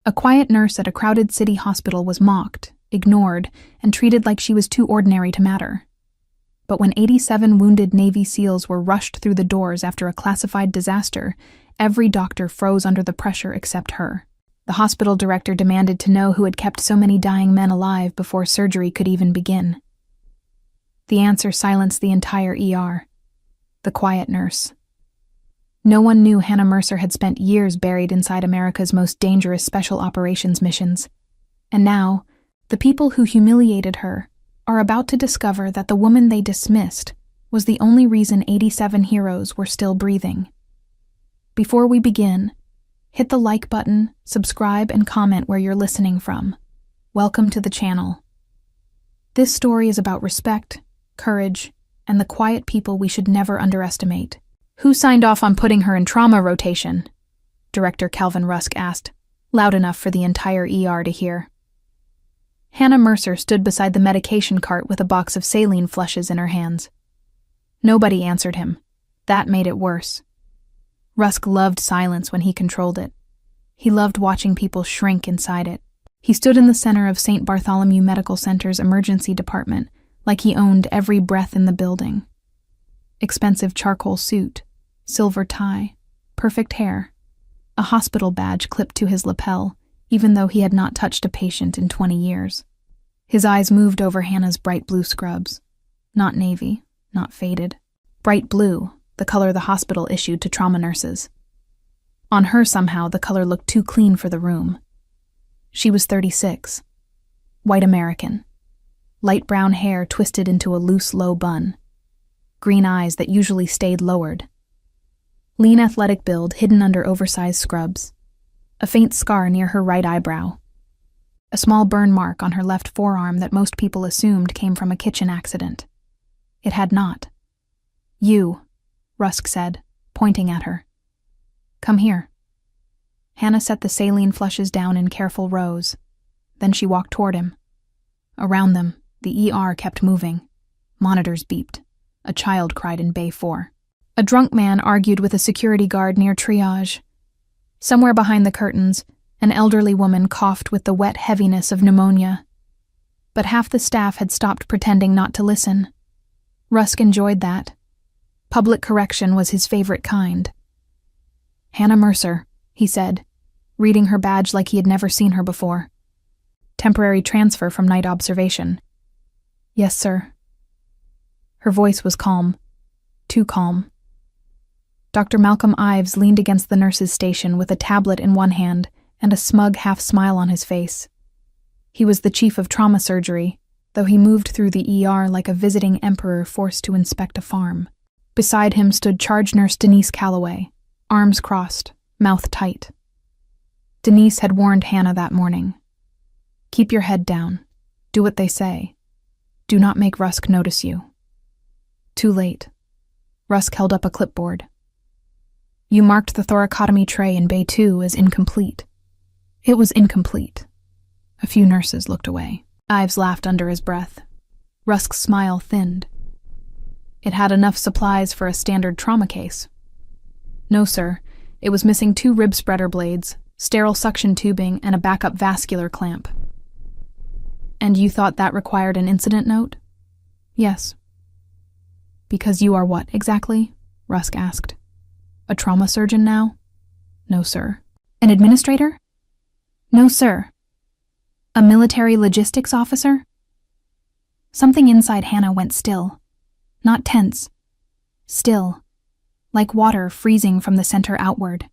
A quiet nurse at a crowded city hospital was mocked, ignored, and treated like she was too ordinary to matter. But when 87 wounded Navy SEALs were rushed through the doors after a classified disaster, every doctor froze under the pressure except her. The hospital director demanded to know who had kept so many dying men alive before surgery could even begin. The answer silenced the entire ER. The quiet nurse. No one knew Hannah Mercer had spent years buried inside America's most dangerous special operations missions. And now, the people who humiliated her are about to discover that the woman they dismissed was the only reason 87 heroes were still breathing. Before we begin, hit the like button, subscribe, and comment where you're listening from. Welcome to the channel. This story is about respect, courage, and the quiet people we should never underestimate. Who signed off on putting her in trauma rotation? Director Calvin Rusk asked, loud enough for the entire ER to hear. Hannah Mercer stood beside the medication cart with a box of saline flushes in her hands. Nobody answered him. That made it worse. Rusk loved silence when he controlled it. He loved watching people shrink inside it. He stood in the center of St. Bartholomew Medical Center's emergency department, like he owned every breath in the building. Expensive charcoal suit, silver tie, perfect hair, a hospital badge clipped to his lapel, even though he had not touched a patient in 20 years. His eyes moved over Hannah's bright blue scrubs. Not navy, not faded. Bright blue, the color the hospital issued to trauma nurses. On her, somehow, the color looked too clean for the room. She was 36. White American. Light brown hair twisted into a loose, low bun. Green eyes that usually stayed lowered. Lean athletic build hidden under oversized scrubs. A faint scar near her right eyebrow. A small burn mark on her left forearm that most people assumed came from a kitchen accident. It had not. You, Rusk said, pointing at her. Come here. Hannah set the saline flushes down in careful rows. Then she walked toward him. Around them, the ER kept moving. Monitors beeped. A child cried in Bay 4. A drunk man argued with a security guard near triage. Somewhere behind the curtains, an elderly woman coughed with the wet heaviness of pneumonia. But half the staff had stopped pretending not to listen. Rusk enjoyed that. Public correction was his favorite kind. Hannah Mercer, he said, reading her badge like he had never seen her before. Temporary transfer from night observation. Yes, sir. Her voice was calm. Too calm. Dr. Malcolm Ives leaned against the nurse's station with a tablet in one hand and a smug half-smile on his face. He was the chief of trauma surgery, though he moved through the ER like a visiting emperor forced to inspect a farm. Beside him stood charge nurse Denise Calloway, arms crossed, mouth tight. Denise had warned Hannah that morning. Keep your head down. Do what they say. Do not make Rusk notice you. Too late. Rusk held up a clipboard. You marked the thoracotomy tray in Bay 2 as incomplete. It was incomplete. A few nurses looked away. Ives laughed under his breath. Rusk's smile thinned. It had enough supplies for a standard trauma case. No, sir. It was missing 2 rib spreader blades, sterile suction tubing, and a backup vascular clamp. And you thought that required an incident note? Yes. Because you are what, exactly? Rusk asked. A trauma surgeon now? No, sir. An administrator? No, sir. A military logistics officer? Something inside Hannah went still. Not tense. Still. Like water freezing from the center outward.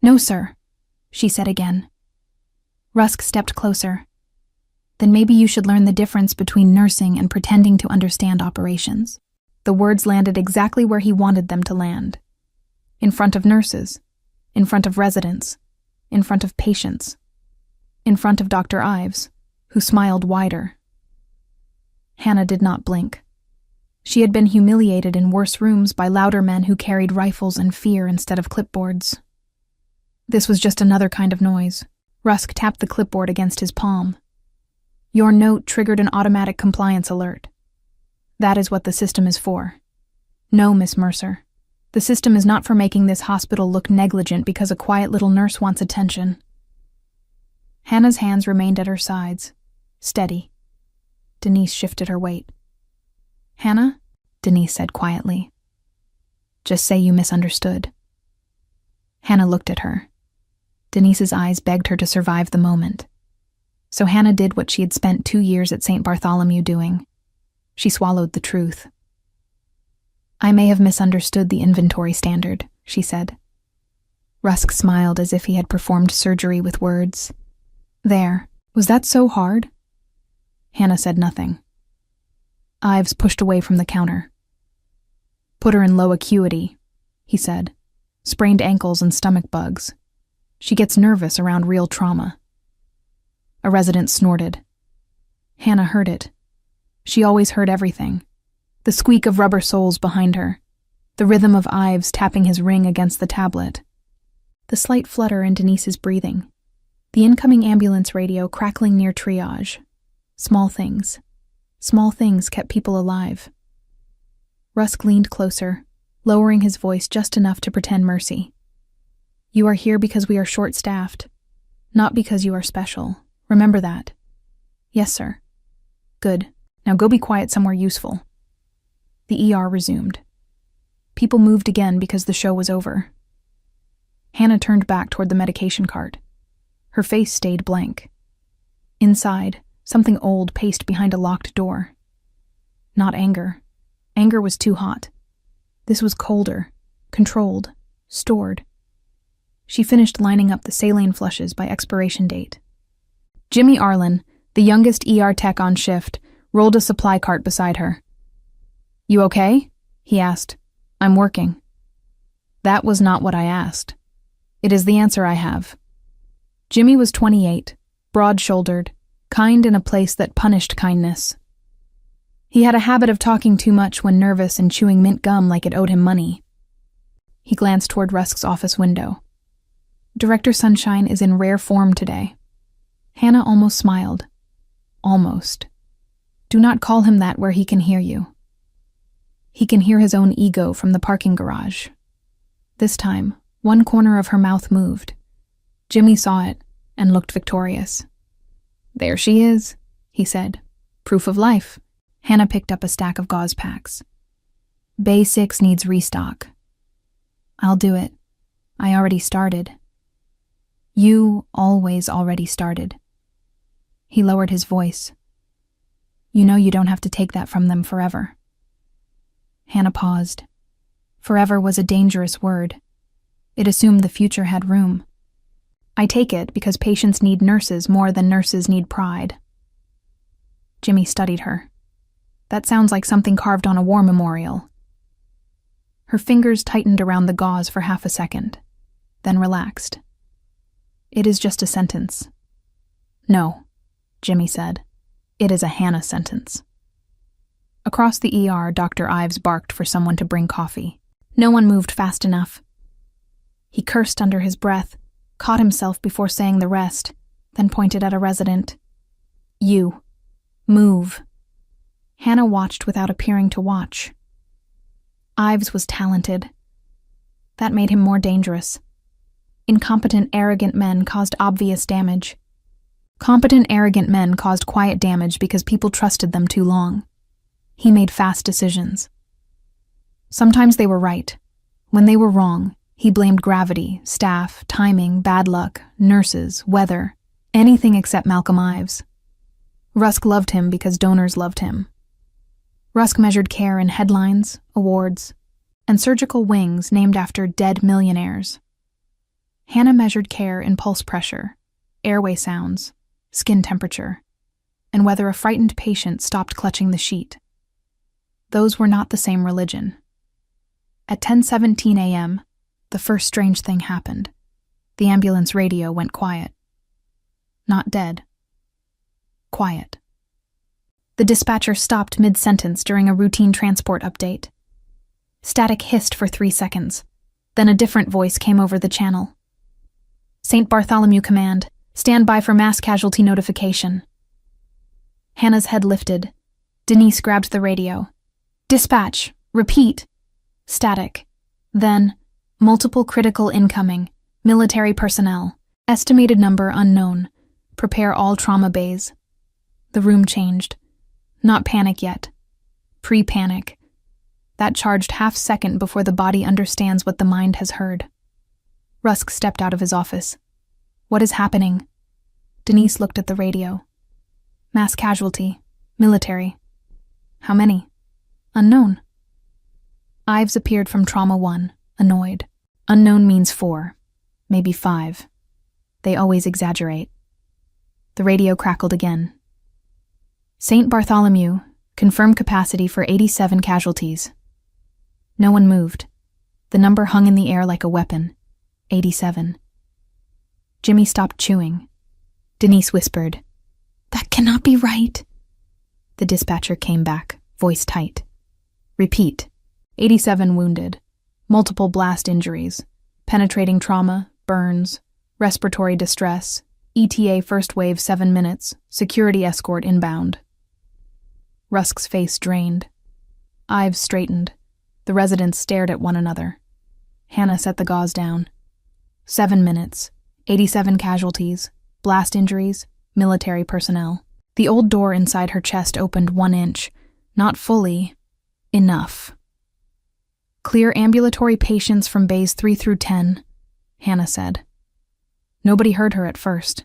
No, sir, she said again. Rusk stepped closer. Then maybe you should learn the difference between nursing and pretending to understand operations. The words landed exactly where he wanted them to land. In front of nurses, in front of residents, in front of patients, in front of Dr. Ives, who smiled wider. Hannah did not blink. She had been humiliated in worse rooms by louder men who carried rifles and fear instead of clipboards. This was just another kind of noise. Rusk tapped the clipboard against his palm. Your note triggered an automatic compliance alert. That is what the system is for. No, Miss Mercer. The system is not for making this hospital look negligent because a quiet little nurse wants attention. Hannah's hands remained at her sides, steady. Denise shifted her weight. "Hannah?" Denise said quietly. "Just say you misunderstood." Hannah looked at her. Denise's eyes begged her to survive the moment. So Hannah did what she had spent 2 years at St. Bartholomew doing. She swallowed the truth. "I may have misunderstood the inventory standard," she said. Rusk smiled as if he had performed surgery with words. "There, was that so hard?" Hannah said nothing. Ives pushed away from the counter. "Put her in low acuity," he said. "Sprained ankles and stomach bugs. She gets nervous around real trauma." A resident snorted. Hannah heard it. She always heard everything. The squeak of rubber soles behind her. The rhythm of Ives tapping his ring against the tablet. The slight flutter in Denise's breathing. The incoming ambulance radio crackling near triage. Small things. Small things kept people alive. Rusk leaned closer, lowering his voice just enough to pretend mercy. "You are here because we are short-staffed, not because you are special. Remember that." "Yes, sir." "Good. Now go be quiet somewhere useful." The ER resumed. People moved again because the show was over. Hannah turned back toward the medication cart. Her face stayed blank. Inside, something old paced behind a locked door. Not anger. Anger was too hot. This was colder, controlled, stored. She finished lining up the saline flushes by expiration date. Jimmy Arlen, the youngest ER tech on shift, rolled a supply cart beside her. "You okay?" he asked. "I'm working." "That was not what I asked. It is the answer I have." Jimmy was 28, broad-shouldered, kind in a place that punished kindness. He had a habit of talking too much when nervous and chewing mint gum like it owed him money. He glanced toward Rusk's office window. "Director Sunshine is in rare form today." Hannah almost smiled. Almost. "Do not call him that where he can hear you." He can hear his own ego from the parking garage. This time, one corner of her mouth moved. Jimmy saw it and looked victorious. "There she is," he said. "Proof of life." Hannah picked up a stack of gauze packs. "Bay 6 needs restock." "I'll do it. I already started." "You always already started." He lowered his voice. "You know you don't have to take that from them forever." Hannah paused. Forever was a dangerous word. It assumed the future had room. "I take it because patients need nurses more than nurses need pride." Jimmy studied her. "That sounds like something carved on a war memorial." Her fingers tightened around the gauze for half a second, then relaxed. "It is just a sentence." "No," Jimmy said. "It is a Hannah sentence." Across the ER, Dr. Ives barked for someone to bring coffee. No one moved fast enough. He cursed under his breath, caught himself before saying the rest, then pointed at a resident. "You. Move." Hannah watched without appearing to watch. Ives was talented. That made him more dangerous. Incompetent, arrogant men caused obvious damage. Competent, arrogant men caused quiet damage because people trusted them too long. He made fast decisions. Sometimes they were right. When they were wrong, he blamed gravity, staff, timing, bad luck, nurses, weather, anything except Malcolm Ives. Rusk loved him because donors loved him. Rusk measured care in headlines, awards, and surgical wings named after dead millionaires. Hannah measured care in pulse pressure, airway sounds, skin temperature, and whether a frightened patient stopped clutching the sheet. Those were not the same religion. At 10:17 a.m., the first strange thing happened. The ambulance radio went quiet. Not dead. Quiet. The dispatcher stopped mid-sentence during a routine transport update. Static hissed for 3 seconds. Then a different voice came over the channel. "St. Bartholomew Command, stand by for mass casualty notification." Hannah's head lifted. Denise grabbed the radio. "Dispatch, repeat." Static. Then, multiple critical incoming, military personnel, estimated number unknown, Prepare all trauma bays. The room changed. Not panic yet. Pre-panic. That charged half-second before the body understands what the mind has heard. Rusk stepped out of his office. What is happening? Denise looked at the radio. Mass casualty. Military. How many? Unknown. Ives appeared from Trauma 1, annoyed. Unknown means 4, maybe 5. They always exaggerate. The radio crackled again. St. Bartholomew, confirmed capacity for 87 casualties. No one moved. The number hung in the air like a weapon. 87. Jimmy stopped chewing. Denise whispered, "That cannot be right." The dispatcher came back, voice tight. "Repeat. 87 wounded. Multiple blast injuries. Penetrating trauma, burns, respiratory distress. ETA first wave 7 minutes. Security escort inbound." Rusk's face drained. Ives straightened. The residents stared at one another. Hannah set the gauze down. 7 minutes. 87 casualties. Blast injuries. Military personnel. The old door inside her chest opened 1 inch. Not fully. Enough. "Clear ambulatory patients from bays 3 through 10, Hannah said. Nobody heard her at first.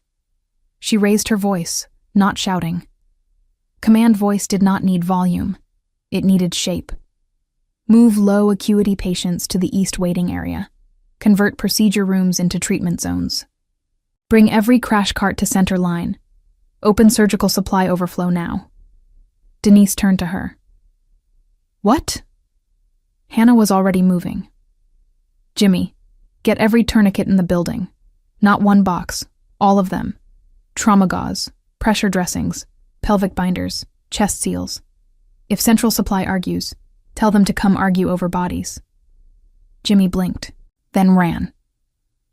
She raised her voice, not shouting. Command voice did not need volume. It needed shape. Move low acuity patients to the east waiting area. Convert procedure rooms into treatment zones. Bring every crash cart to center line. Open surgical supply overflow now." Denise turned to her. "What?" Hannah was already moving. "Jimmy, get every tourniquet in the building. Not one box, all of them. Trauma gauze, pressure dressings, pelvic binders, chest seals. If central supply argues, tell them to come argue over bodies." Jimmy blinked, then ran.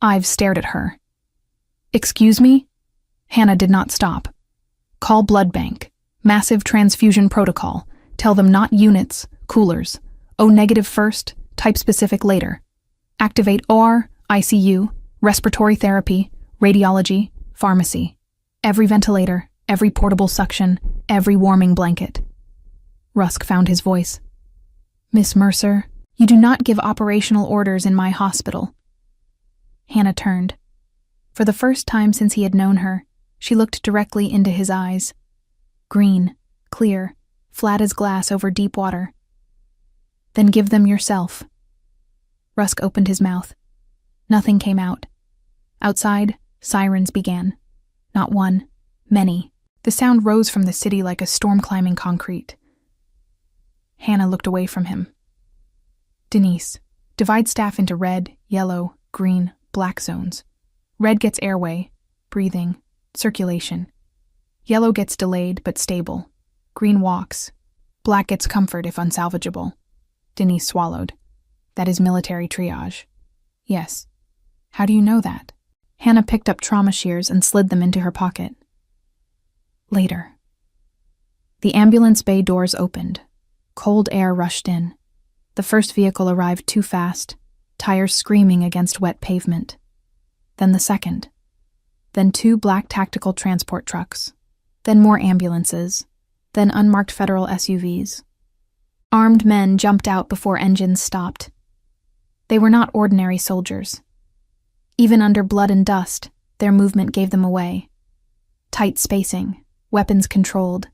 Ives stared at her. "Excuse me?" Hannah did not stop. "Call blood bank. Massive transfusion protocol. Tell them not units, coolers. O negative first, type specific later. Activate OR, ICU, respiratory therapy, radiology, pharmacy. Every ventilator, every portable suction, every warming blanket." Rusk found his voice. "Miss Mercer, you do not give operational orders in my hospital." Hannah turned. For the first time since he had known her, she looked directly into his eyes. Green, clear, flat as glass over deep water. "Then give them yourself." Rusk opened his mouth. Nothing came out. Outside, sirens began. Not one, many. The sound rose from the city like a storm climbing concrete. Hannah looked away from him. "Denise, divide staff into red, yellow, green, black zones. Red gets airway, breathing, circulation. Yellow gets delayed but stable. Green walks. Black gets comfort if unsalvageable." Denise swallowed. "That is military triage." "Yes. How do you know that?" Hannah picked up trauma shears and slid them into her pocket. "Later." The ambulance bay doors opened. Cold air rushed in. The first vehicle arrived too fast, tires screaming against wet pavement. Then the second. Then 2 black tactical transport trucks. Then more ambulances. Then unmarked federal SUVs. Armed men jumped out before engines stopped. They were not ordinary soldiers. Even under blood and dust, their movement gave them away. Tight spacing, weapons controlled,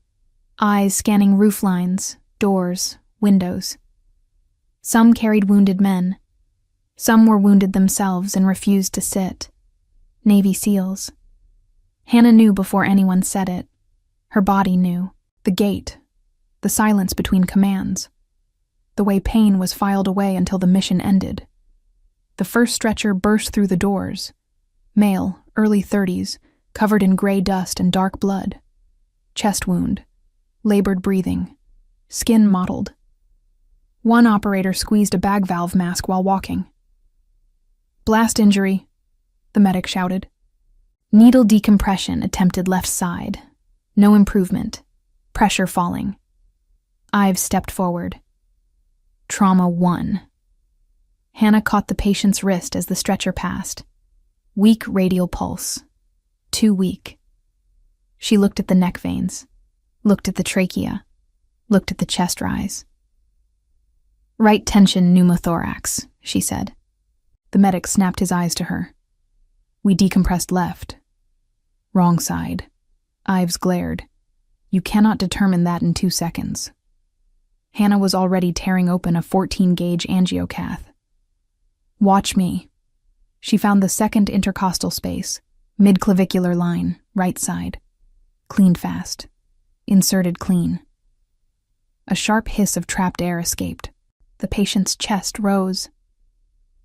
eyes scanning roof lines, doors, windows. Some carried wounded men. Some were wounded themselves and refused to sit. Navy SEALs. Hannah knew before anyone said it. Her body knew. The gait. The silence between commands. The way pain was filed away until the mission ended. The first stretcher burst through the doors. Male, early 30s, covered in gray dust and dark blood. Chest wound. Labored breathing. Skin mottled. One operator squeezed a bag valve mask while walking. "Blast injury," the medic shouted. Needle decompression attempted left side. No improvement. Pressure falling. Ives stepped forward. Trauma 1. Hannah caught the patient's wrist as the stretcher passed. Weak radial pulse. Too weak. She looked at the neck veins, looked at the trachea, looked at the chest rise. Right tension pneumothorax, she said. The medic snapped his eyes to her. We decompressed left. Wrong side. Ives glared. You cannot determine that in 2 seconds. Hannah was already tearing open a 14-gauge angiocath. Watch me. She found the second intercostal space, mid-clavicular line, right side. Cleaned fast. Inserted clean. A sharp hiss of trapped air escaped. The patient's chest rose.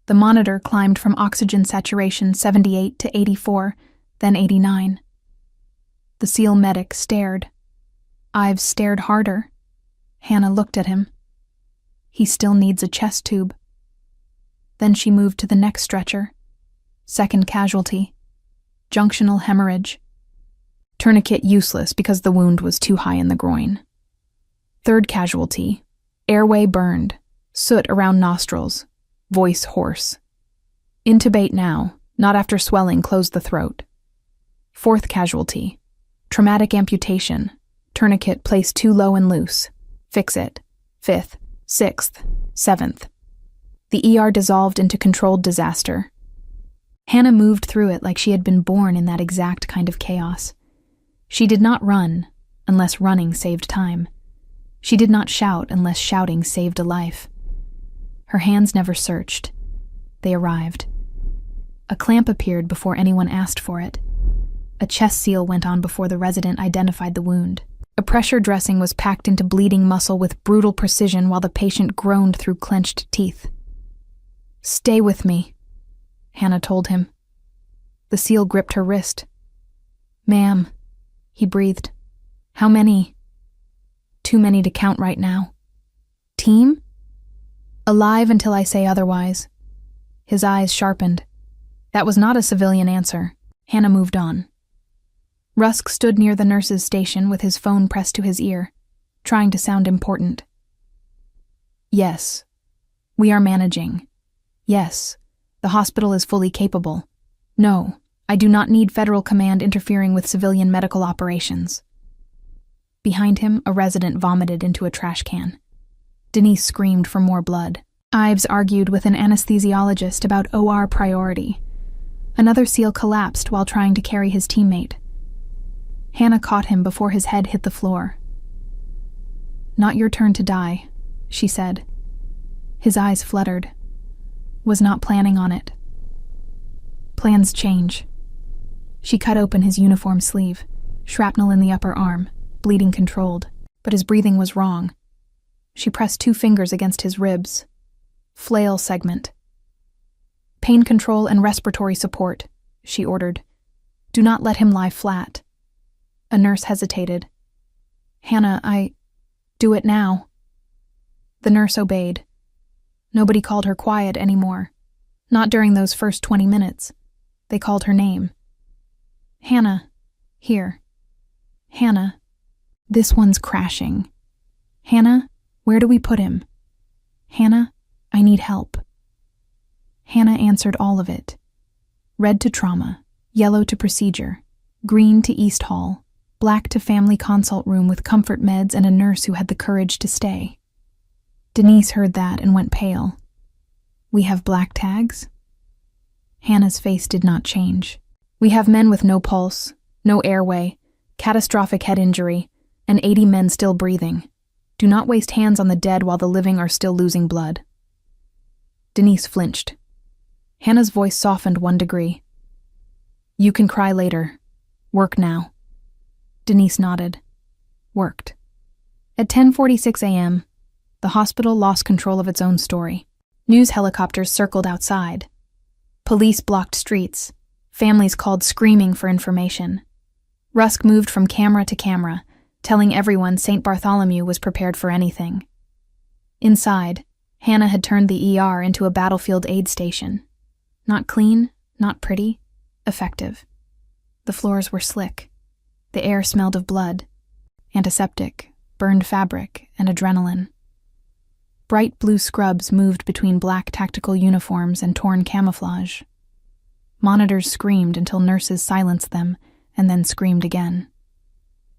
The monitor climbed from oxygen saturation 78 to 84, then 89. The SEAL medic stared. Ives stared harder. Hannah looked at him. He still needs a chest tube. Then she moved to the next stretcher. Second casualty. Junctional hemorrhage. Tourniquet useless because the wound was too high in the groin. Third casualty. Airway burned. Soot around nostrils. Voice hoarse. Intubate now, not after swelling closed the throat. Fourth casualty. Traumatic amputation. Tourniquet placed too low and loose. Fix it. Fifth, sixth, seventh. The ER dissolved into controlled disaster. Hannah moved through it like she had been born in that exact kind of chaos. She did not run, unless running saved time. She did not shout unless shouting saved a life. Her hands never searched. They arrived. A clamp appeared before anyone asked for it. A chest seal went on before the resident identified the wound. A pressure dressing was packed into bleeding muscle with brutal precision while the patient groaned through clenched teeth. Stay with me, Hannah told him. The SEAL gripped her wrist. Ma'am, he breathed. How many? Too many to count right now. Team? Alive until I say otherwise. His eyes sharpened. That was not a civilian answer. Hannah moved on. Rusk stood near the nurse's station with his phone pressed to his ear, trying to sound important. Yes. We are managing. Yes. The hospital is fully capable. No, I do not need federal command interfering with civilian medical operations. Behind him, a resident vomited into a trash can. Denise screamed for more blood. Ives argued with an anesthesiologist about OR priority. Another SEAL collapsed while trying to carry his teammate. Hannah caught him before his head hit the floor. Not your turn to die, she said. His eyes fluttered. Was not planning on it. Plans change. She cut open his uniform sleeve, shrapnel in the upper arm, bleeding controlled, but his breathing was wrong. She pressed 2 fingers against his ribs. Flail segment. Pain control and respiratory support, she ordered. Do not let him lie flat. A nurse hesitated. Hannah, do it now. The nurse obeyed. Nobody called her quiet anymore. Not during those first 20 minutes. They called her name. Hannah, here. Hannah, this one's crashing. Hannah, where do we put him? Hannah, I need help. Hannah answered all of it. Red to trauma, yellow to procedure, green to East Hall, black to family consult room with comfort meds and a nurse who had the courage to stay. Denise heard that and went pale. We have black tags? Hannah's face did not change. We have men with no pulse, no airway, catastrophic head injury, and 80 men still breathing. Do not waste hands on the dead while the living are still losing blood. Denise flinched. Hannah's voice softened 1 degree. You can cry later. Work now. Denise nodded. Worked. At 10:46 a.m., the hospital lost control of its own story. News helicopters circled outside. Police blocked streets. Families called screaming for information. Rusk moved from camera to camera, telling everyone St. Bartholomew was prepared for anything. Inside, Hannah had turned the ER into a battlefield aid station. Not clean, not pretty, effective. The floors were slick. The air smelled of blood, antiseptic, burned fabric, and adrenaline. Bright blue scrubs moved between black tactical uniforms and torn camouflage. Monitors screamed until nurses silenced them, and then screamed again.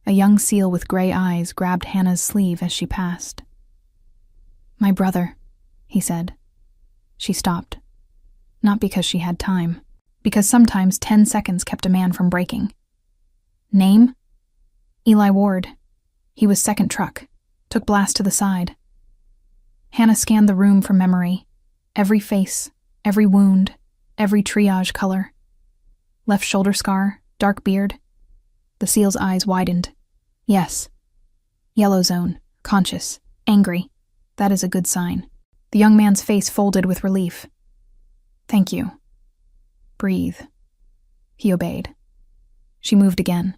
A young seal with gray eyes grabbed Hannah's sleeve as she passed. "My brother," he said. She stopped. Not because she had time, because sometimes 10 seconds kept a man from breaking. "Name?" "Eli Ward. He was second truck. Took blast to the side." Hannah scanned the room from memory. Every face, every wound, every triage color. Left shoulder scar, dark beard. The SEAL's eyes widened. "Yes. Yellow zone, conscious, angry. That is a good sign." The young man's face folded with relief. "Thank you. Breathe." He obeyed. She moved again.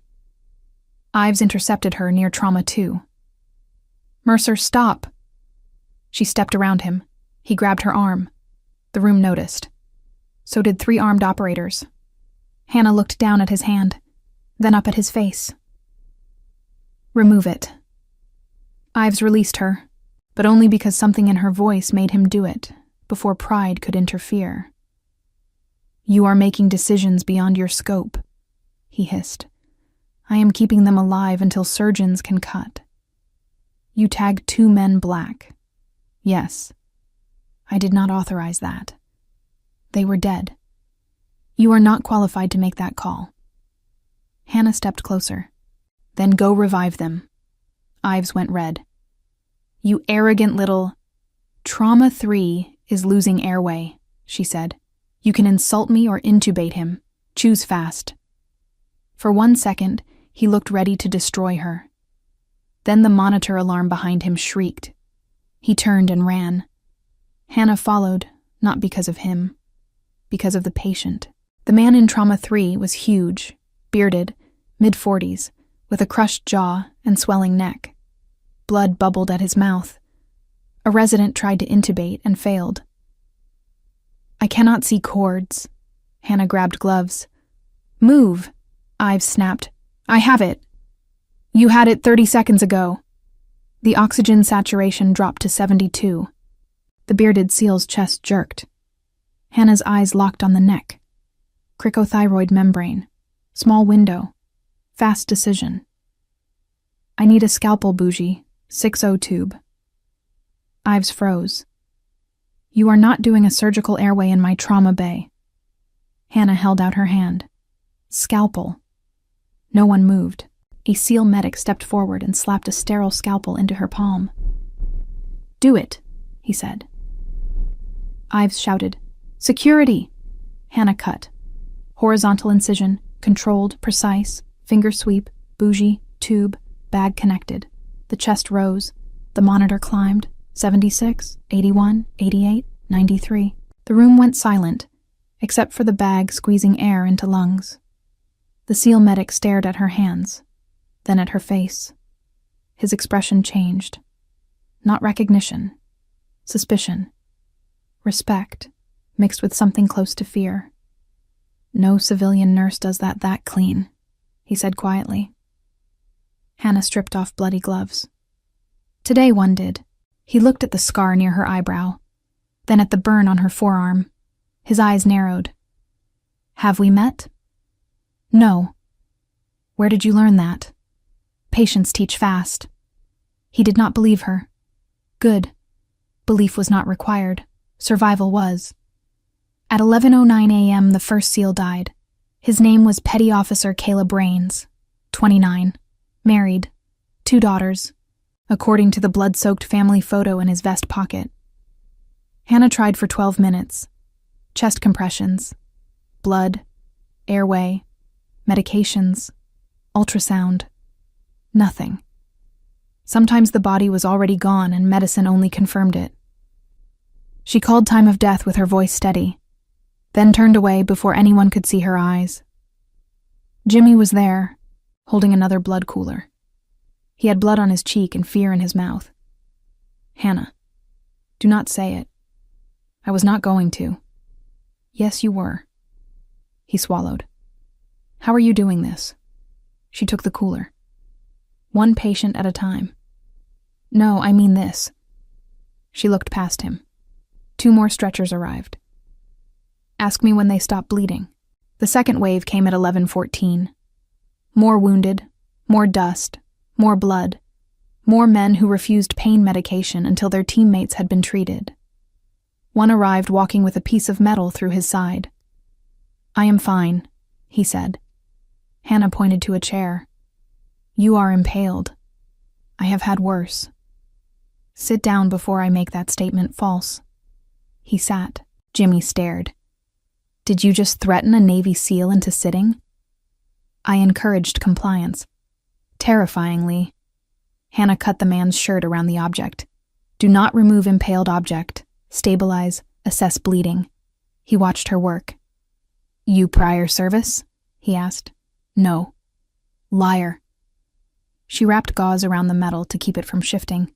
Ives intercepted her near trauma 2. "Mercer, stop!" She stepped around him. He grabbed her arm. The room noticed. So did 3 armed operators. Hannah looked down at his hand, then up at his face. "Remove it." Ives released her, but only because something in her voice made him do it, before pride could interfere. "You are making decisions beyond your scope," he hissed. "I am keeping them alive until surgeons can cut. You tagged 2 men black. Yes. I did not authorize that. They were dead. You are not qualified to make that call." Hannah stepped closer. "Then go revive them." Ives went red. "You arrogant little—" "Trauma 3 is losing airway," she said. "You can insult me or intubate him. Choose fast." For 1 second, he looked ready to destroy her. Then the monitor alarm behind him shrieked. He turned and ran. Hannah followed, not because of him, because of the patient. The man in Trauma 3 was huge, bearded, mid-40s, with a crushed jaw and swelling neck. Blood bubbled at his mouth. A resident tried to intubate and failed. "I cannot see cords." Hannah grabbed gloves. "Move," Ives snapped. "I have it." "You had it 30 seconds ago." The oxygen saturation dropped to 72. The bearded SEAL's chest jerked. Hannah's eyes locked on the neck. Cricothyroid membrane. Small window. Fast decision. "I need a scalpel bougie. 6O tube." Ives froze. "You are not doing a surgical airway in my trauma bay." Hannah held out her hand. "Scalpel." No one moved. A SEAL medic stepped forward and slapped a sterile scalpel into her palm. "Do it," he said. Ives shouted, "Security!" Hannah cut. Horizontal incision, controlled, precise, finger sweep, bougie, tube, bag connected. The chest rose. The monitor climbed. 76, 81, 88, 93. The room went silent, except for the bag squeezing air into lungs. The SEAL medic stared at her hands, then at her face. His expression changed. Not recognition. Suspicion. Respect, mixed with something close to fear. "No civilian nurse does that clean," he said quietly. Hannah stripped off bloody gloves. "Today one did." He looked at the scar near her eyebrow, then at the burn on her forearm. His eyes narrowed. "Have we met?" "No." "Where did you learn that?" "Patients teach fast." He did not believe her. Good. Belief was not required. Survival was. At 11:09 a.m., the first SEAL died. His name was Petty Officer Caleb Rains, 29, married, 2 daughters, according to the blood-soaked family photo in his vest pocket. Hannah tried for 12 minutes. Chest compressions, blood, airway, medications, ultrasound. Nothing. Sometimes the body was already gone and medicine only confirmed it. She called time of death with her voice steady, then turned away before anyone could see her eyes. Jimmy was there, holding another blood cooler. He had blood on his cheek and fear in his mouth. "Hannah, do not say it." "I was not going to." "Yes, you were." He swallowed. "How are you doing this?" She took the cooler. "One patient at a time." "No, I mean this." She looked past him. 2 more stretchers arrived. "Ask me when they stop bleeding." The second wave came at 11:14. More wounded, More dust, more blood, more men who refused pain medication until their teammates had been treated. One arrived walking with a piece of metal through his side. "I am fine," he said. Hannah pointed to a chair. "You are impaled. I have had worse. Sit down before I make that statement false." He sat. Jimmy stared. "Did you just threaten a Navy SEAL into sitting?" I encouraged compliance. Terrifyingly. Hannah cut the man's shirt around the object. "Do not remove impaled object. Stabilize. Assess bleeding." He watched her work. "You prior service?" he asked. "No." "Liar." She wrapped gauze around the metal to keep it from shifting.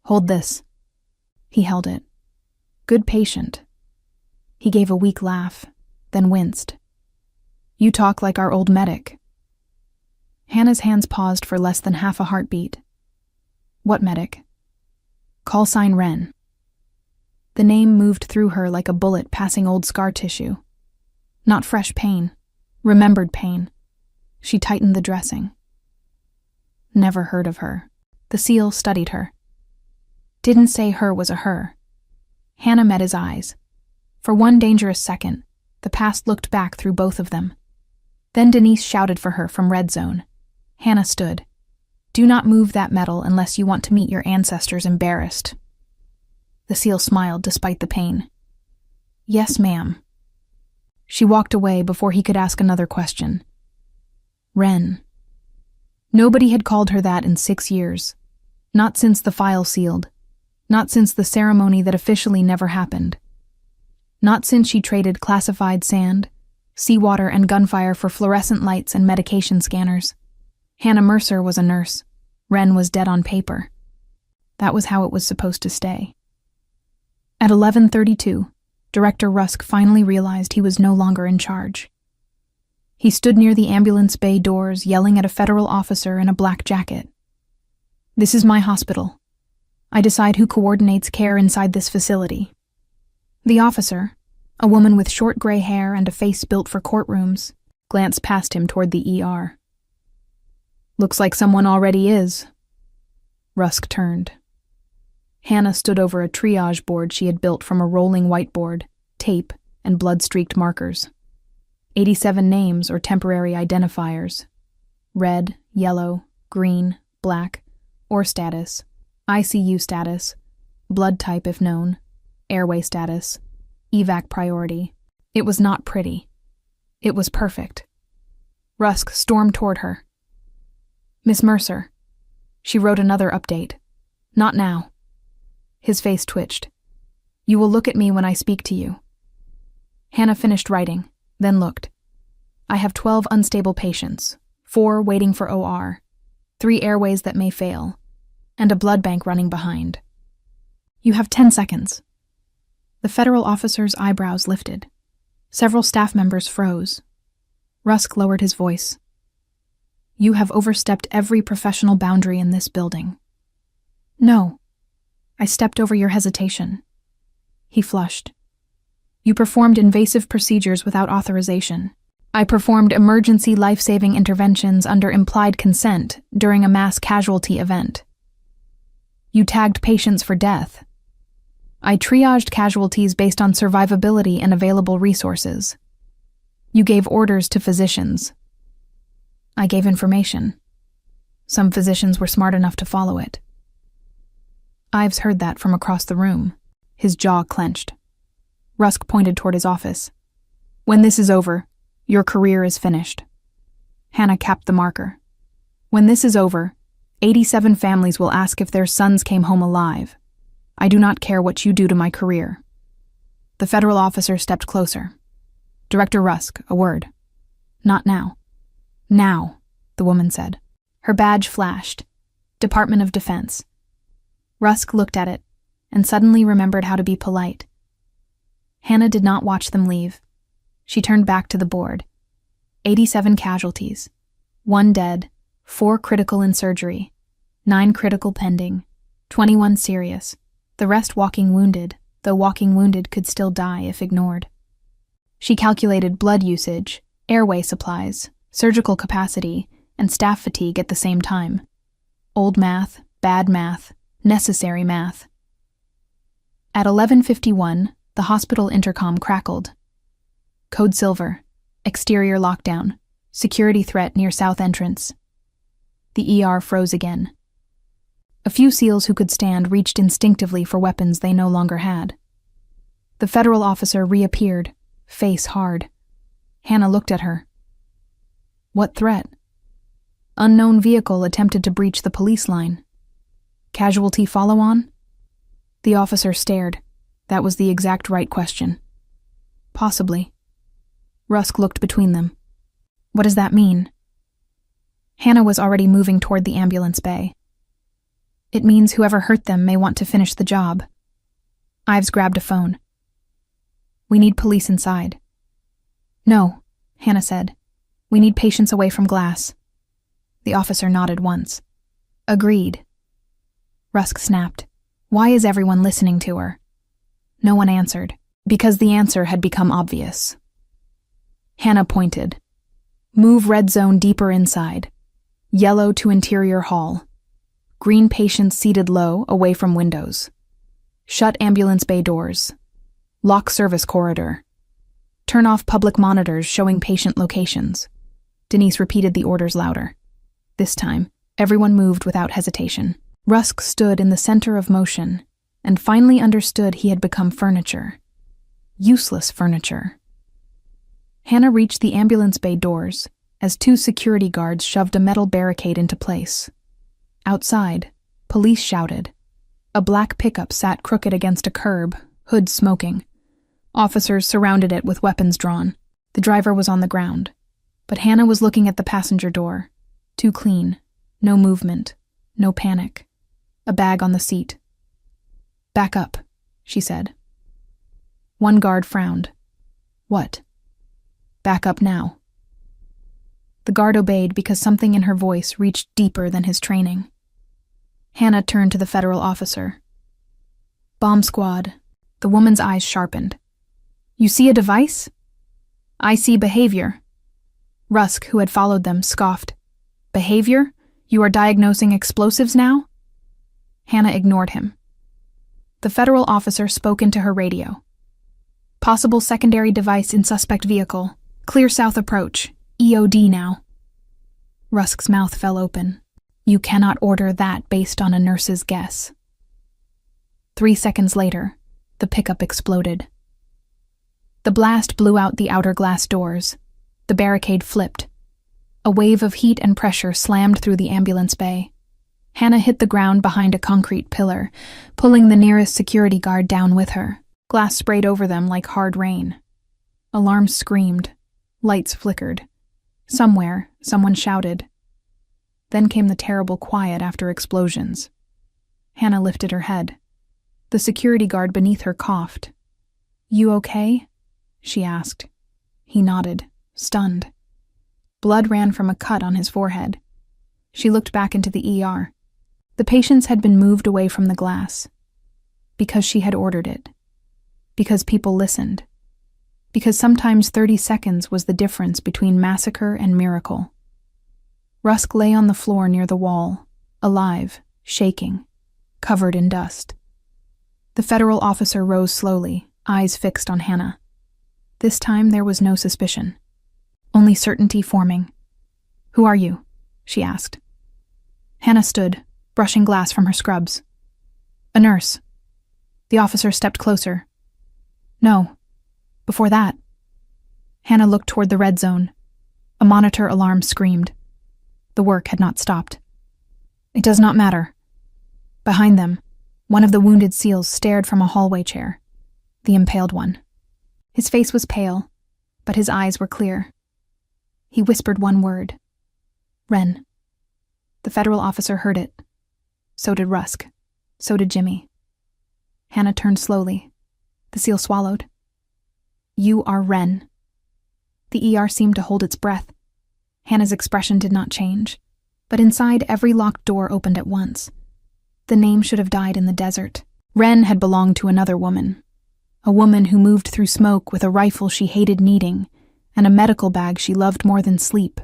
"Hold this." He held it. "Good patient." He gave a weak laugh, then winced. "You talk like our old medic." Hannah's hands paused for less than half a heartbeat. "What medic?" "Call sign Ren." The name moved through her like a bullet passing old scar tissue. Not fresh pain, remembered pain. She tightened the dressing. "Never heard of her." The SEAL studied her. Didn't say her was a her. Hannah met his eyes. For one dangerous second, the past looked back through both of them. Then Denise shouted for her from Red Zone. Hannah stood. "Do not move that metal unless you want to meet your ancestors embarrassed." The SEAL smiled despite the pain. "Yes, ma'am." She walked away before he could ask another question. Ren. Nobody had called her that in 6 years. Not since the file sealed. Not since the ceremony that officially never happened. Not since she traded classified sand, seawater, and gunfire for fluorescent lights and medication scanners. Hannah Mercer was a nurse. Ren was dead on paper. That was how it was supposed to stay. At 11:32, Director Rusk finally realized he was no longer in charge. He stood near the ambulance bay doors, yelling at a federal officer in a black jacket. "This is my hospital. I decide who coordinates care inside this facility." The officer, a woman with short gray hair and a face built for courtrooms, glanced past him toward the ER. "Looks like someone already is." Rusk turned. Hannah stood over a triage board she had built from a rolling whiteboard, tape, and blood-streaked markers. 87 names or temporary identifiers. Red, yellow, green, black, or status, ICU status, blood type if known, airway status, evac priority. It was not pretty. It was perfect. Rusk stormed toward her. "Miss Mercer." She wrote another update. "Not now." His face twitched. "You will look at me when I speak to you." Hannah finished writing, then looked. "I have 12 unstable patients, 4 waiting for OR, 3 airways that may fail, and a blood bank running behind. You have 10 seconds. The federal officer's eyebrows lifted. Several staff members froze. Rusk lowered his voice. "You have overstepped every professional boundary in this building." "No. I stepped over your hesitation." He flushed. "You performed invasive procedures without authorization. I performed emergency life-saving interventions under implied consent during a mass casualty event. You tagged patients for death. I triaged casualties based on survivability and available resources. You gave orders to physicians. I gave information. Some physicians were smart enough to follow it." Ives heard that from across the room. His jaw clenched. Rusk pointed toward his office. "When this is over, your career is finished." Hannah capped the marker. "When this is over, 87 families will ask if their sons came home alive. I do not care what you do to my career." The federal officer stepped closer. "Director Rusk, a word." "Not now." "Now," the woman said. Her badge flashed. Department of Defense. Rusk looked at it and suddenly remembered how to be polite. Hannah did not watch them leave. She turned back to the board. 87 casualties. 1 dead, 4 critical in surgery, 9 critical pending, 21 serious, the rest walking wounded, though walking wounded could still die if ignored. She calculated blood usage, airway supplies, surgical capacity, and staff fatigue at the same time. Old math, bad math, necessary math. At 11:51, the hospital intercom crackled. Code Silver. Exterior lockdown. Security threat near south entrance. The ER froze again. A few SEALs who could stand reached instinctively for weapons they no longer had. The federal officer reappeared, face hard. Hannah looked at her. What threat? Unknown vehicle attempted to breach the police line. Casualty follow-on? The officer stared. That was the exact right question. Possibly. Rusk looked between them. What does that mean? Hannah was already moving toward the ambulance bay. It means whoever hurt them may want to finish the job. Ives grabbed a phone. We need police inside. No, Hannah said. We need patients away from glass. The officer nodded once. Agreed. Rusk snapped. Why is everyone listening to her? No one answered, because the answer had become obvious. Hannah pointed. Move red zone deeper inside. Yellow to interior hall. Green patients seated low, away from windows. Shut ambulance bay doors. Lock service corridor. Turn off public monitors showing patient locations. Denise repeated the orders louder. This time, everyone moved without hesitation. Rusk stood in the center of motion and finally understood he had become furniture. Useless furniture. Hannah reached the ambulance bay doors as 2 security guards shoved a metal barricade into place. Outside, police shouted. A black pickup sat crooked against a curb, hood smoking. Officers surrounded it with weapons drawn. The driver was on the ground, but Hannah was looking at the passenger door. Too clean. No movement. No panic. A bag on the seat. Back up, she said. One guard frowned. What? Back up now. The guard obeyed because something in her voice reached deeper than his training. Hannah turned to the federal officer. Bomb squad. The woman's eyes sharpened. You see a device? I see behavior. Rusk, who had followed them, scoffed. Behavior? You are diagnosing explosives now? Hannah ignored him. The federal officer spoke into her radio. Possible secondary device in suspect vehicle. Clear south approach. EOD now. Rusk's mouth fell open. You cannot order that based on a nurse's guess. 3 seconds later, the pickup exploded. The blast blew out the outer glass doors. The barricade flipped. A wave of heat and pressure slammed through the ambulance bay. Hannah hit the ground behind a concrete pillar, pulling the nearest security guard down with her. Glass sprayed over them like hard rain. Alarms screamed. Lights flickered. Somewhere, someone shouted. Then came the terrible quiet after explosions. Hannah lifted her head. The security guard beneath her coughed. You okay? She asked. He nodded, stunned. Blood ran from a cut on his forehead. She looked back into the ER. The patients had been moved away from the glass. Because she had ordered it. Because people listened. Because sometimes 30 seconds was the difference between massacre and miracle. Rusk lay on the floor near the wall, alive, shaking, covered in dust. The federal officer rose slowly, eyes fixed on Hannah. This time there was no suspicion. Only certainty forming. Who are you? She asked. Hannah stood, brushing glass from her scrubs. A nurse. The officer stepped closer. No. Before that. Hannah looked toward the red zone. A monitor alarm screamed. The work had not stopped. It does not matter. Behind them, one of the wounded SEALs stared from a hallway chair. The impaled one. His face was pale, but his eyes were clear. He whispered one word. Ren. The federal officer heard it. So did Rusk. So did Jimmy. Hannah turned slowly. The SEAL swallowed. You are Ren. The ER seemed to hold its breath. Hannah's expression did not change, but inside every locked door opened at once. The name should have died in the desert. Ren had belonged to another woman. A woman who moved through smoke with a rifle she hated needing and a medical bag she loved more than sleep.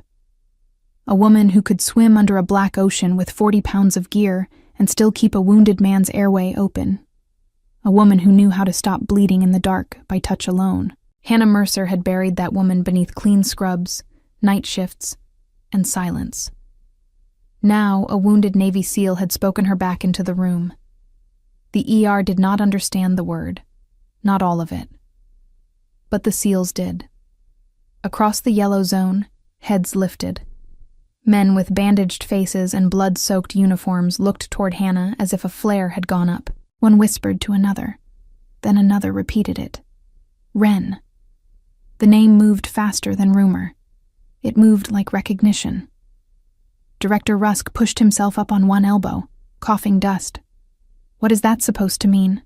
A woman who could swim under a black ocean with 40 pounds of gear and still keep a wounded man's airway open. A woman who knew how to stop bleeding in the dark by touch alone. Hannah Mercer had buried that woman beneath clean scrubs, night shifts, and silence. Now, a wounded Navy SEAL had spoken her back into the room. The ER did not understand the word, not all of it. But the SEALs did. Across the yellow zone, heads lifted. Men with bandaged faces and blood-soaked uniforms looked toward Hannah as if a flare had gone up. One whispered to another. Then another repeated it. Wren. The name moved faster than rumor. It moved like recognition. Director Rusk pushed himself up on one elbow, coughing dust. What is that supposed to mean?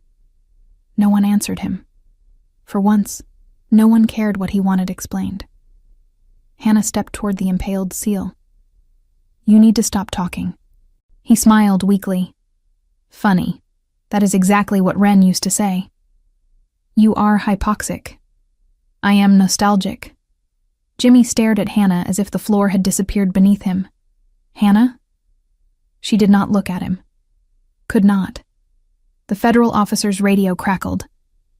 No one answered him. For once, no one cared what he wanted explained. Hannah stepped toward the impaled SEAL. You need to stop talking. He smiled weakly. Funny. That is exactly what Wren used to say. You are hypoxic. I am nostalgic. Jimmy stared at Hannah as if the floor had disappeared beneath him. Hannah? She did not look at him. Could not. The federal officer's radio crackled.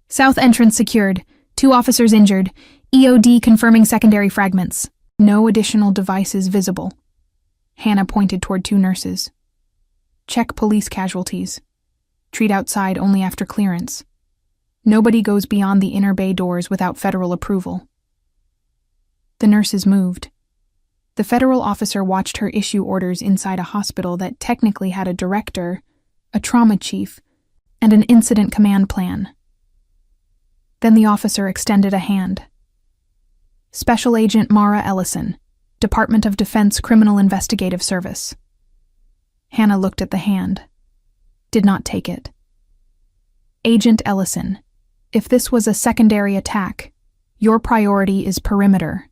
South entrance secured. 2 officers injured. EOD confirming secondary fragments. No additional devices visible. Hannah pointed toward 2 nurses. Check police casualties. Treat outside only after clearance. Nobody goes beyond the inner bay doors without federal approval. The nurses moved. The federal officer watched her issue orders inside a hospital that technically had a director, a trauma chief, and an incident command plan. Then the officer extended a hand. Special Agent Mara Ellison, Department of Defense Criminal Investigative Service. Hannah looked at the hand. Did not take it. Agent Ellison, if this was a secondary attack, your priority is perimeter,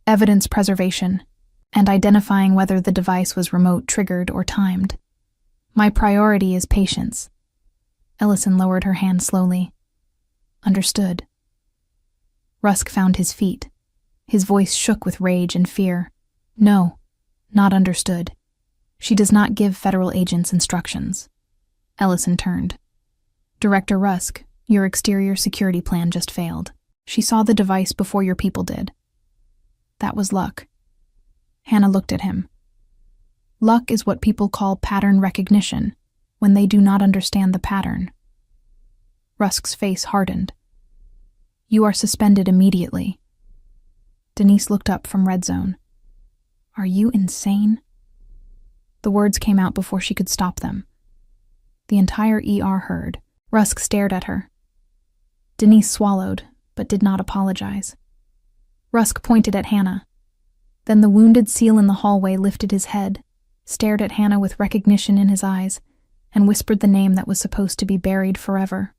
evidence preservation, and identifying whether the device was remote triggered or timed. My priority is patience. Ellison lowered her hand slowly. Understood. Rusk found his feet. His voice shook with rage and fear. No, not understood. She does not give federal agents instructions. Ellison turned. Director Rusk, your exterior security plan just failed. She saw the device before your people did. That was luck. Hannah looked at him. Luck is what people call pattern recognition, when they do not understand the pattern. Rusk's face hardened. You are suspended immediately. Denise looked up from Red Zone. Are you insane? The words came out before she could stop them. The entire ER heard. Rusk stared at her. Denise swallowed, but did not apologize. Rusk pointed at Hannah. Then the wounded SEAL in the hallway lifted his head, stared at Hannah with recognition in his eyes, and whispered the name that was supposed to be buried forever.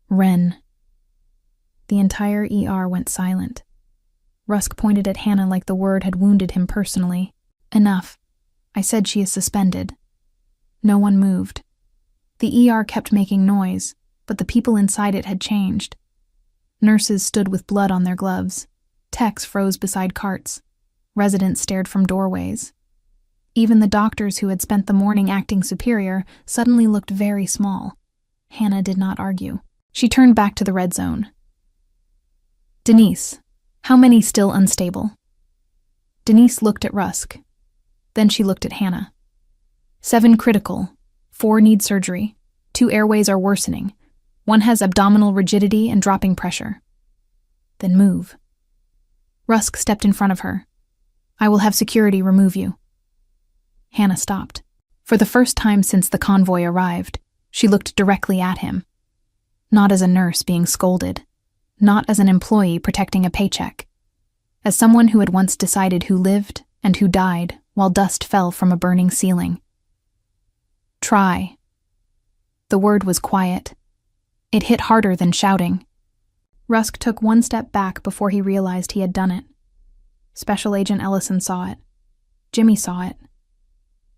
Wren. The entire ER went silent. Rusk pointed at Hannah like the word had wounded him personally. Enough. I said she is suspended. No one moved. The ER kept making noise, but the people inside it had changed. Nurses stood with blood on their gloves. Techs froze beside carts. Residents stared from doorways. Even the doctors who had spent the morning acting superior suddenly looked very small. Hannah did not argue. She turned back to the Red Zone. Denise, how many still unstable? Denise looked at Rusk. Then she looked at Hannah. 7 critical. 4 need surgery. 2 airways are worsening. 1 has abdominal rigidity and dropping pressure. Then move. Rusk stepped in front of her. I will have security remove you. Hannah stopped. For the first time since the convoy arrived, she looked directly at him. Not as a nurse being scolded. Not as an employee protecting a paycheck. As someone who had once decided who lived and who died while dust fell from a burning ceiling. Try. The word was quiet. It hit harder than shouting. Rusk took 1 step back before he realized he had done it. Special Agent Ellison saw it. Jimmy saw it.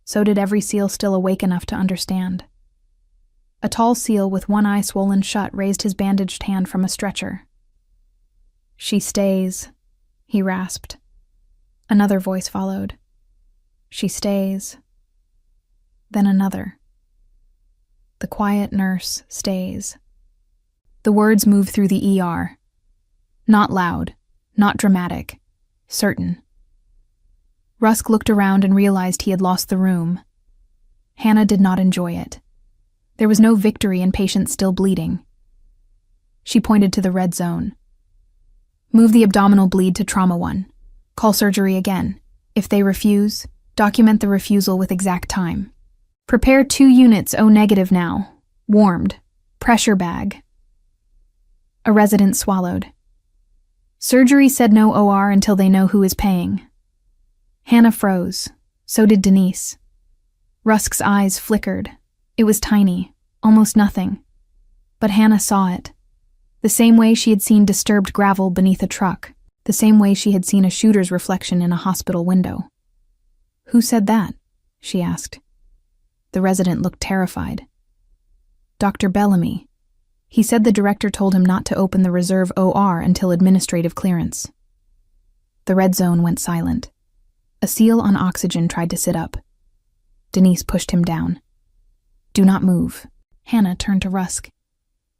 So did every SEAL still awake enough to understand. A tall SEAL with 1 eye swollen shut raised his bandaged hand from a stretcher. She stays, he rasped. Another voice followed. She stays. Then another. The quiet nurse stays. The words move through the ER. Not loud, not dramatic, certain. Rusk looked around and realized he had lost the room. Hannah did not enjoy it. There was no victory in patients still bleeding. She pointed to the red zone. Move the abdominal bleed to trauma 1. Call surgery again. If they refuse, document the refusal with exact time. Prepare 2 units O negative now. Warmed. Pressure bag. A resident swallowed. Surgery said no OR until they know who is paying. Hannah froze. So did Denise. Rusk's eyes flickered. It was tiny, almost nothing. But Hannah saw it. The same way she had seen disturbed gravel beneath a truck. The same way she had seen a shooter's reflection in a hospital window. Who said that? She asked. The resident looked terrified. Dr. Bellamy. He said the director told him not to open the reserve OR until administrative clearance. The red zone went silent. A SEAL on oxygen tried to sit up. Denise pushed him down. Do not move. Hannah turned to Rusk.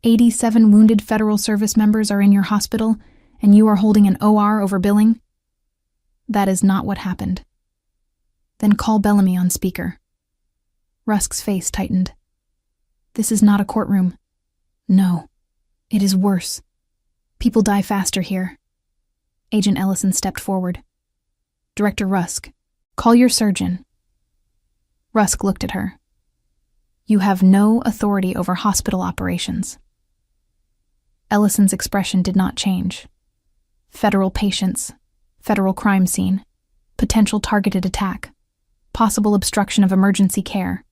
87 wounded federal service members are in your hospital, and you are holding an OR over billing? That is not what happened. Then call Bellamy on speaker. Rusk's face tightened. This is not a courtroom. No, it is worse. People die faster here. Agent Ellison stepped forward. Director Rusk, call your surgeon. Rusk looked at her. You have no authority over hospital operations. Ellison's expression did not change. Federal patients, federal crime scene, potential targeted attack, possible obstruction of emergency care.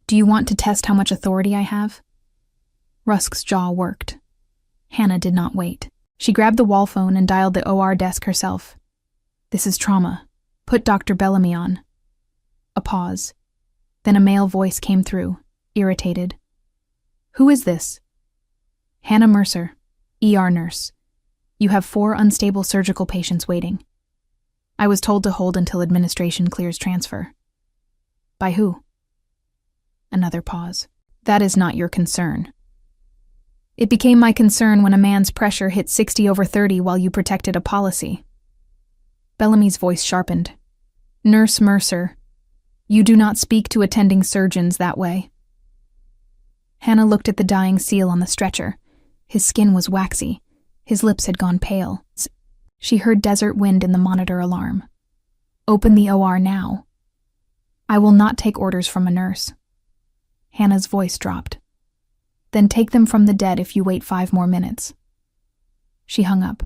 Do you want to test how much authority I have? Rusk's jaw worked. Hannah did not wait. She grabbed the wall phone and dialed the OR desk herself. This is trauma. Put Dr. Bellamy on. A pause. Then a male voice came through, irritated. Who is this? Hannah Mercer, ER nurse. You have 4 unstable surgical patients waiting. I was told to hold until administration clears transfer. By who? Another pause. That is not your concern. It became my concern when a man's pressure hit 60/30 while you protected a policy. Bellamy's voice sharpened. Nurse Mercer, you do not speak to attending surgeons that way. Hannah looked at the dying SEAL on the stretcher. His skin was waxy. His lips had gone pale. She heard desert wind in the monitor alarm. Open the OR now. I will not take orders from a nurse. Hannah's voice dropped. Then take them from the dead if you wait 5 more minutes. She hung up.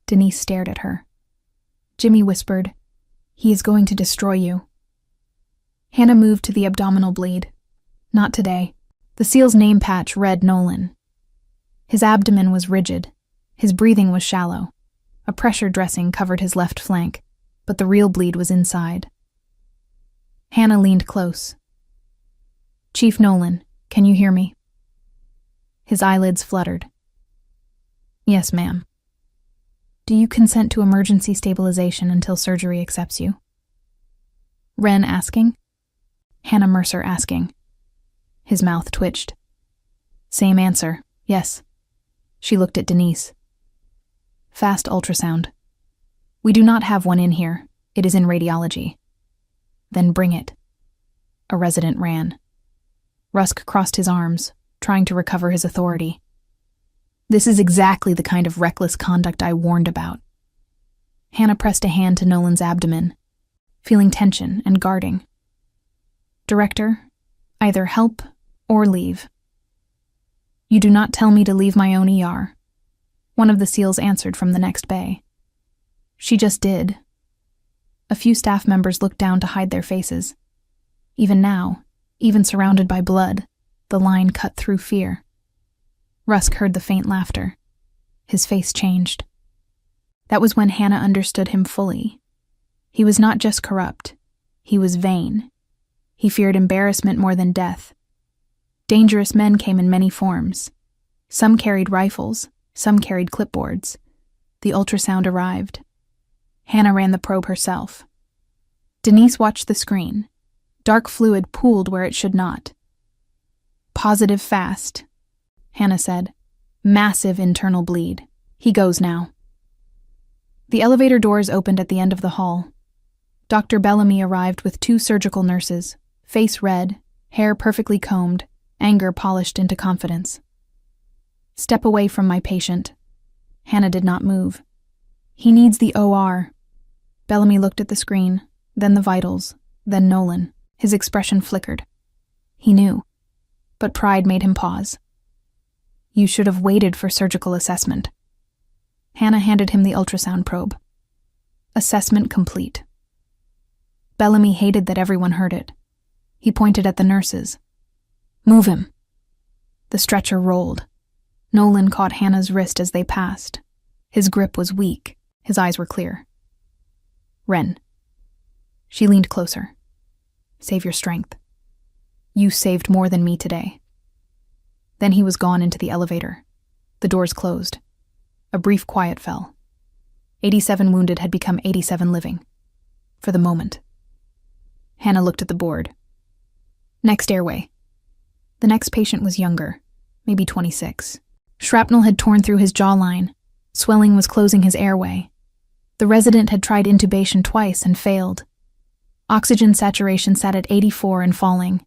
Denise stared at her. Jimmy whispered, He is going to destroy you. Hannah moved to the abdominal bleed. Not today. The SEAL's name patch read Nolan. His abdomen was rigid. His breathing was shallow. A pressure dressing covered his left flank, but the real bleed was inside. Hannah leaned close. Chief Nolan, can you hear me? His eyelids fluttered. Yes, ma'am. Do you consent to emergency stabilization until surgery accepts you? Wren asking. Hannah Mercer asking. His mouth twitched. Same answer, yes. She looked at Denise. Fast ultrasound. We do not have one in here. It is in radiology. Then bring it. A resident ran. Rusk crossed his arms, trying to recover his authority. This is exactly the kind of reckless conduct I warned about. Hannah pressed a hand to Nolan's abdomen, feeling tension and guarding. Director, either help or leave. You do not tell me to leave my own ER. One of the SEALs answered from the next bay. She just did. A few staff members looked down to hide their faces. Even now, even surrounded by blood, the line cut through fear. Rusk heard the faint laughter. His face changed. That was when Hannah understood him fully. He was not just corrupt. He was vain. He feared embarrassment more than death. Dangerous men came in many forms. Some carried rifles, some carried clipboards. The ultrasound arrived. Hannah ran the probe herself. Denise watched the screen. Dark fluid pooled where it should not. Positive fast, Hannah said. Massive internal bleed. He goes now. The elevator doors opened at the end of the hall. Dr. Bellamy arrived with 2 surgical nurses, face red, hair perfectly combed, anger polished into confidence. Step away from my patient. Hannah did not move. He needs the OR. Bellamy looked at the screen, then the vitals, then Nolan. His expression flickered. He knew, but pride made him pause. You should have waited for surgical assessment. Hannah handed him the ultrasound probe. Assessment complete. Bellamy hated that everyone heard it. He pointed at the nurses. Move him. The stretcher rolled. Nolan caught Hannah's wrist as they passed. His grip was weak. His eyes were clear. Ren. She leaned closer. Save your strength. You saved more than me today. Then he was gone into the elevator. The doors closed. A brief quiet fell. 87 wounded had become 87 living. For the moment. Hannah looked at the board. Next airway. The next patient was younger, maybe 26. Shrapnel had torn through his jawline. Swelling was closing his airway. The resident had tried intubation twice and failed. Oxygen saturation sat at 84 and falling.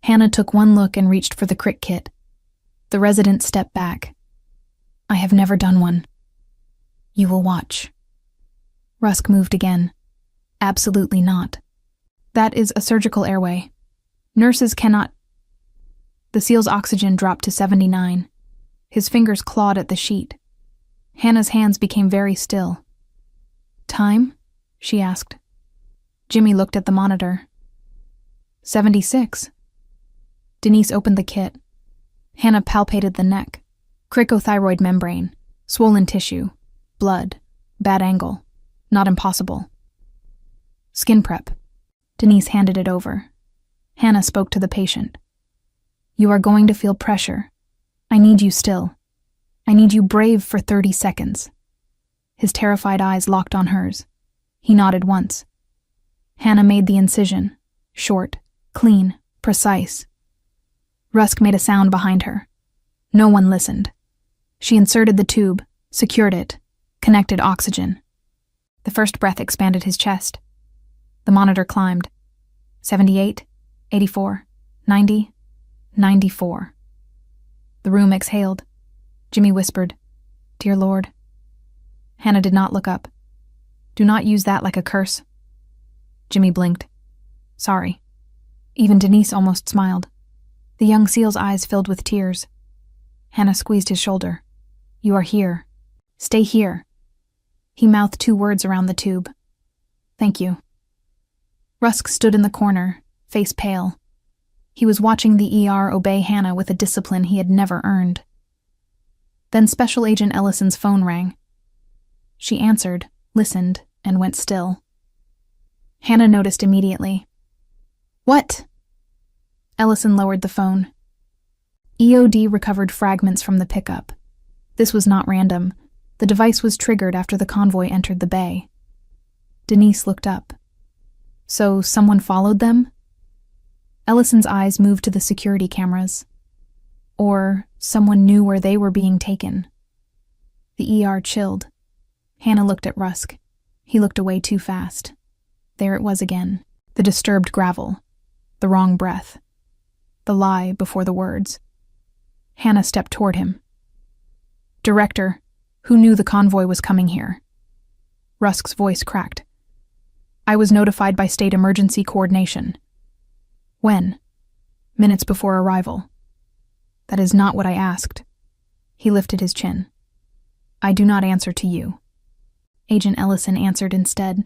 Hannah took one look and reached for the crick kit. The resident stepped back. I have never done one. You will watch. Rusk moved again. Absolutely not. That is a surgical airway. Nurses cannot. The SEAL's oxygen dropped to 79. His fingers clawed at the sheet. Hannah's hands became very still. Time? She asked. Jimmy looked at the monitor. 76. Denise opened the kit. Hannah palpated the neck. Cricothyroid membrane. Swollen tissue. Blood. Bad angle. Not impossible. Skin prep. Denise handed it over. Hannah spoke to the patient. You are going to feel pressure. I need you still. I need you brave for 30 seconds. His terrified eyes locked on hers. He nodded once. Hannah made the incision. Short, clean, precise. Rusk made a sound behind her. No one listened. She inserted the tube, secured it, connected oxygen. The first breath expanded his chest. The monitor climbed. 78, 84, 90, 94. The room exhaled. Jimmy whispered, Dear Lord. Hannah did not look up. Do not use that like a curse. Jimmy blinked. Sorry. Even Denise almost smiled. The young SEAL's eyes filled with tears. Hannah squeezed his shoulder. You are here. Stay here. He mouthed 2 words around the tube. Thank you. Rusk stood in the corner, face pale. He was watching the ER obey Hannah with a discipline he had never earned. Then Special Agent Ellison's phone rang. She answered, listened, and went still. Hannah noticed immediately. What? Ellison lowered the phone. EOD recovered fragments from the pickup. This was not random. The device was triggered after the convoy entered the bay. Denise looked up. So someone followed them? Ellison's eyes moved to the security cameras. Or someone knew where they were being taken. The ER chilled. Hannah looked at Rusk. He looked away too fast. There it was again. The disturbed gravel. The wrong breath. The lie before the words. Hannah stepped toward him. Director, who knew the convoy was coming here? Rusk's voice cracked. I was notified by State Emergency Coordination. When? Minutes before arrival. That is not what I asked. He lifted his chin. I do not answer to you. Agent Ellison answered instead.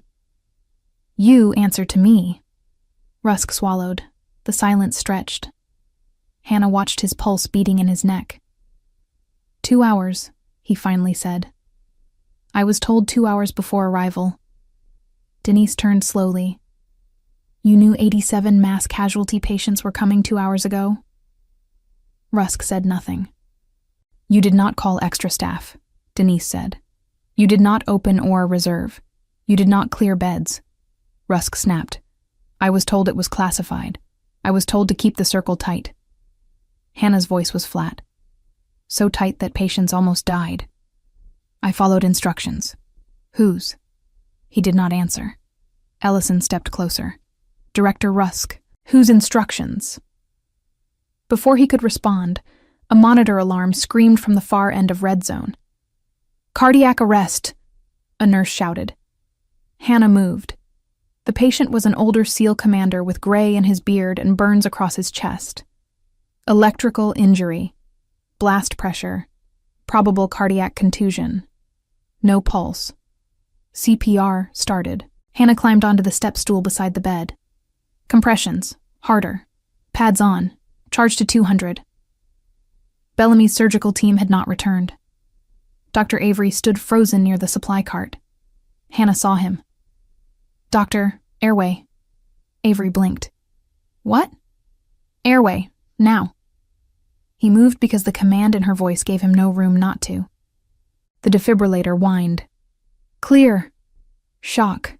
You answer to me. Rusk swallowed. The silence stretched. Hannah watched his pulse beating in his neck. 2 hours, he finally said. I was told 2 hours before arrival. Denise turned slowly. You knew 87 mass casualty patients were coming 2 hours ago? Rusk said nothing. You did not call extra staff, Denise said. You did not open or reserve. You did not clear beds. Rusk snapped. I was told it was classified. I was told to keep the circle tight. Hannah's voice was flat. So tight that patients almost died. I followed instructions. Whose? He did not answer. Ellison stepped closer. Director Rusk, whose instructions? Before he could respond, a monitor alarm screamed from the far end of red zone. Cardiac arrest, a nurse shouted. Hannah moved. The patient was an older SEAL commander with gray in his beard and burns across his chest. Electrical injury, blast pressure, probable cardiac contusion. No pulse. CPR started. Hannah climbed onto the step stool beside the bed. Compressions, harder. Pads on. Charge to 200. Bellamy's surgical team had not returned. Dr. Avery stood frozen near the supply cart. Hannah saw him. Doctor, airway. Avery blinked. What? Airway, now. He moved because the command in her voice gave him no room not to. The defibrillator whined. Clear. Shock.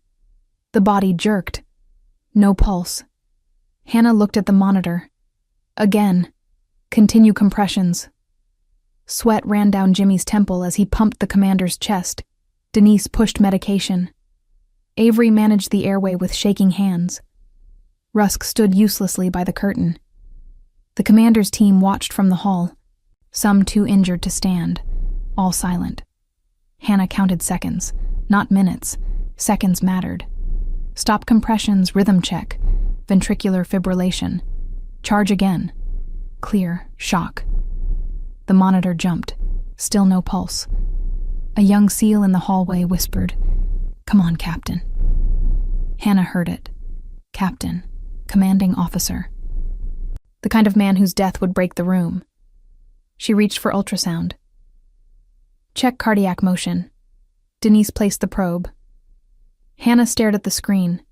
The body jerked. No pulse. Hannah looked at the monitor. Again. Continue compressions. Sweat ran down Jimmy's temple as he pumped the commander's chest. Denise pushed medication. Avery managed the airway with shaking hands. Rusk stood uselessly by the curtain. The commander's team watched from the hall, some too injured to stand, all silent. Hannah counted seconds, not minutes. Seconds mattered. Stop compressions, rhythm check, ventricular fibrillation. Charge again. Clear, shock. The monitor jumped. Still no pulse. A young SEAL in the hallway whispered, Come on, Captain. Hannah heard it. Captain. Commanding officer. The kind of man whose death would break the room. She reached for ultrasound. Check cardiac motion. Denise placed the probe. Hannah stared at the screen.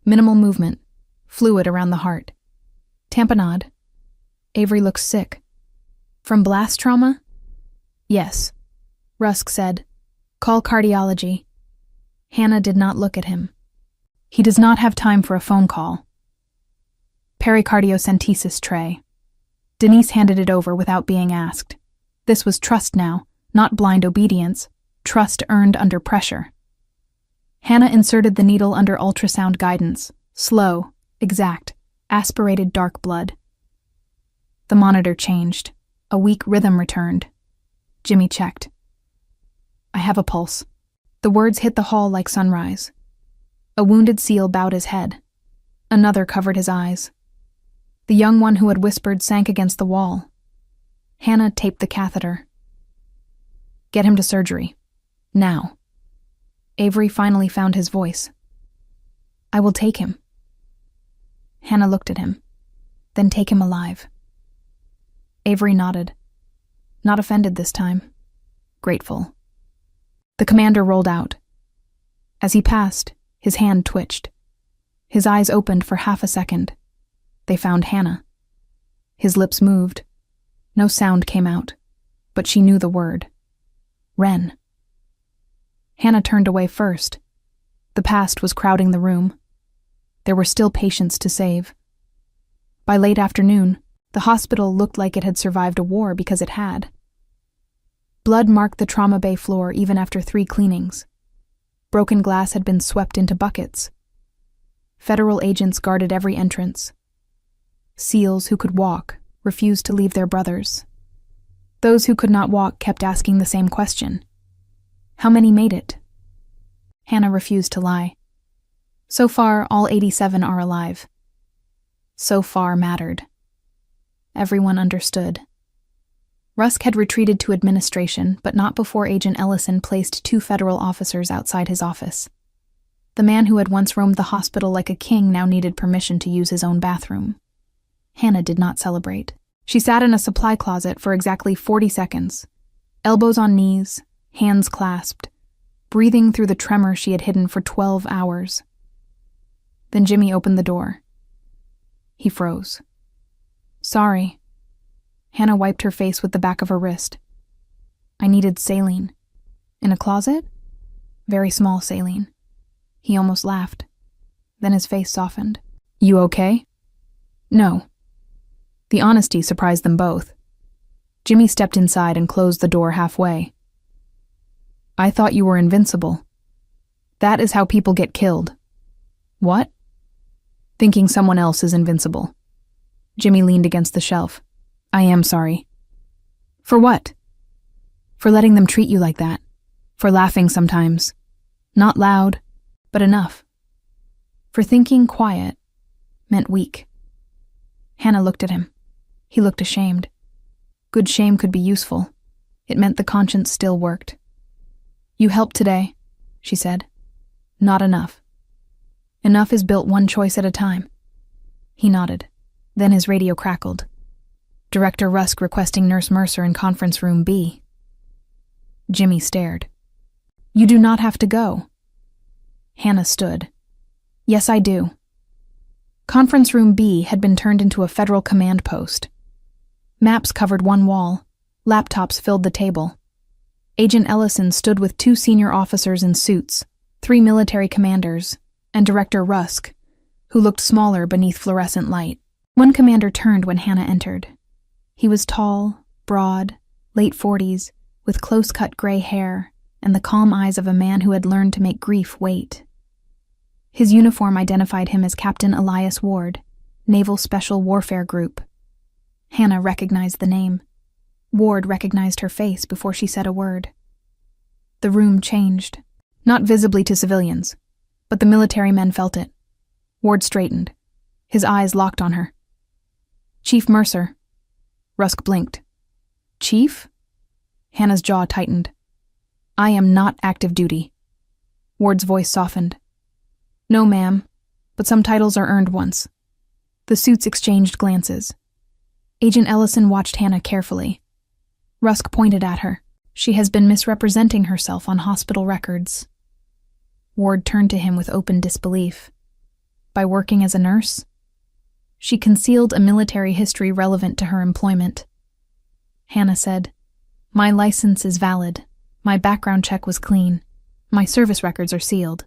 Minimal movement. Fluid around the heart. Tamponade. Avery looks sick. From blast trauma? Yes. Rusk said. Call cardiology. Hannah did not look at him. He does not have time for a phone call. Pericardiocentesis tray. Denise handed it over without being asked. This was trust now, not blind obedience, trust earned under pressure. Hannah inserted the needle under ultrasound guidance, slow, exact, aspirated dark blood. The monitor changed. A weak rhythm returned. Jimmy checked. I have a pulse. The words hit the hall like sunrise. A wounded SEAL bowed his head. Another covered his eyes. The young one who had whispered sank against the wall. Hannah taped the catheter. Get him to surgery. Now. Avery finally found his voice. I will take him. Hannah looked at him. Then take him alive. Avery nodded. Not offended this time. Grateful. The commander rolled out. As he passed, his hand twitched. His eyes opened for half a second. They found Hannah. His lips moved. No sound came out, but she knew the word. Wren. Hannah turned away first. The past was crowding the room. There were still patients to save. By late afternoon, the hospital looked like it had survived a war because it had. Blood marked the trauma bay floor even after 3 cleanings. Broken glass had been swept into buckets. Federal agents guarded every entrance. SEALs who could walk refused to leave their brothers. Those who could not walk kept asking the same question. How many made it? Hannah refused to lie. So far, all 87 are alive. So far mattered. Everyone understood. Rusk had retreated to administration, but not before Agent Ellison placed 2 federal officers outside his office. The man who had once roamed the hospital like a king now needed permission to use his own bathroom. Hannah did not celebrate. She sat in a supply closet for exactly 40 seconds, elbows on knees, hands clasped, breathing through the tremor she had hidden for 12 hours. Then Jimmy opened the door. He froze. Sorry. Hannah wiped her face with the back of her wrist. I needed saline. In a closet? Very small saline. He almost laughed. Then his face softened. You okay? No. The honesty surprised them both. Jimmy stepped inside and closed the door halfway. I thought you were invincible. That is how people get killed. What? Thinking someone else is invincible. Jimmy leaned against the shelf. I am sorry. For what? For letting them treat you like that. For laughing sometimes. Not loud, but enough. For thinking quiet meant weak. Hannah looked at him. He looked ashamed. Good shame could be useful. It meant the conscience still worked. You helped today, she said. Not enough. Enough is built one choice at a time. He nodded. Then his radio crackled. Director Rusk requesting Nurse Mercer in conference room B. Jimmy stared. You do not have to go. Hannah stood. Yes, I do. Conference room B had been turned into a federal command post. Maps covered one wall. Laptops filled the table. Agent Ellison stood with 2 senior officers in suits, 3 military commanders, and Director Rusk, who looked smaller beneath fluorescent light. One commander turned when Hannah entered. He was tall, broad, late 40s, with close-cut gray hair and the calm eyes of a man who had learned to make grief wait. His uniform identified him as Captain Elias Ward, Naval Special Warfare Group. Hannah recognized the name. Ward recognized her face before she said a word. The room changed, not visibly to civilians, but the military men felt it. Ward straightened. His eyes locked on her. Chief Mercer. Rusk blinked. Chief? Hannah's jaw tightened. I am not active duty. Ward's voice softened. No, ma'am, but some titles are earned once. The suits exchanged glances. Agent Ellison watched Hannah carefully. Rusk pointed at her. She has been misrepresenting herself on hospital records. Ward turned to him with open disbelief. By working as a nurse? She concealed a military history relevant to her employment. Hannah said, My license is valid. My background check was clean. My service records are sealed.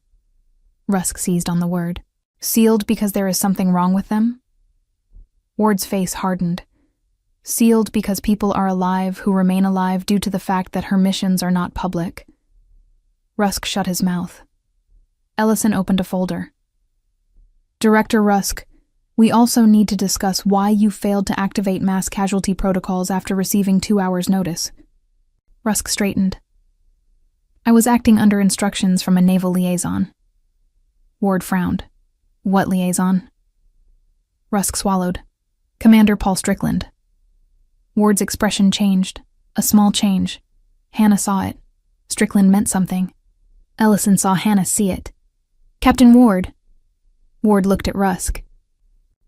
Rusk seized on the word. Sealed because there is something wrong with them? Ward's face hardened. Sealed because people are alive who remain alive due to the fact that her missions are not public. Rusk shut his mouth. Ellison opened a folder. Director Rusk, we also need to discuss why you failed to activate mass casualty protocols after receiving 2 hours' notice. Rusk straightened. I was acting under instructions from a naval liaison. Ward frowned. What liaison? Rusk swallowed. Commander Paul Strickland. Ward's expression changed. A small change. Hannah saw it. Strickland meant something. Ellison saw Hannah see it. Captain Ward. Ward looked at Rusk.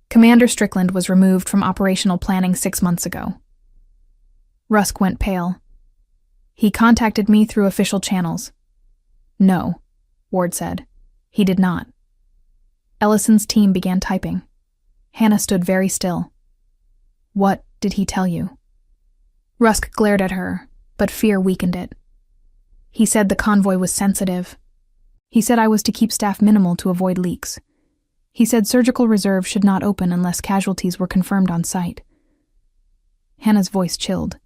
Commander Strickland was removed from operational planning 6 months ago. Rusk went pale. He contacted me through official channels. No, Ward said. He did not. Ellison's team began typing. Hannah stood very still. What did he tell you? Rusk glared at her, but fear weakened it. He said the convoy was sensitive. He said I was to keep staff minimal to avoid leaks. He said surgical reserve should not open unless casualties were confirmed on site. Hannah's voice chilled.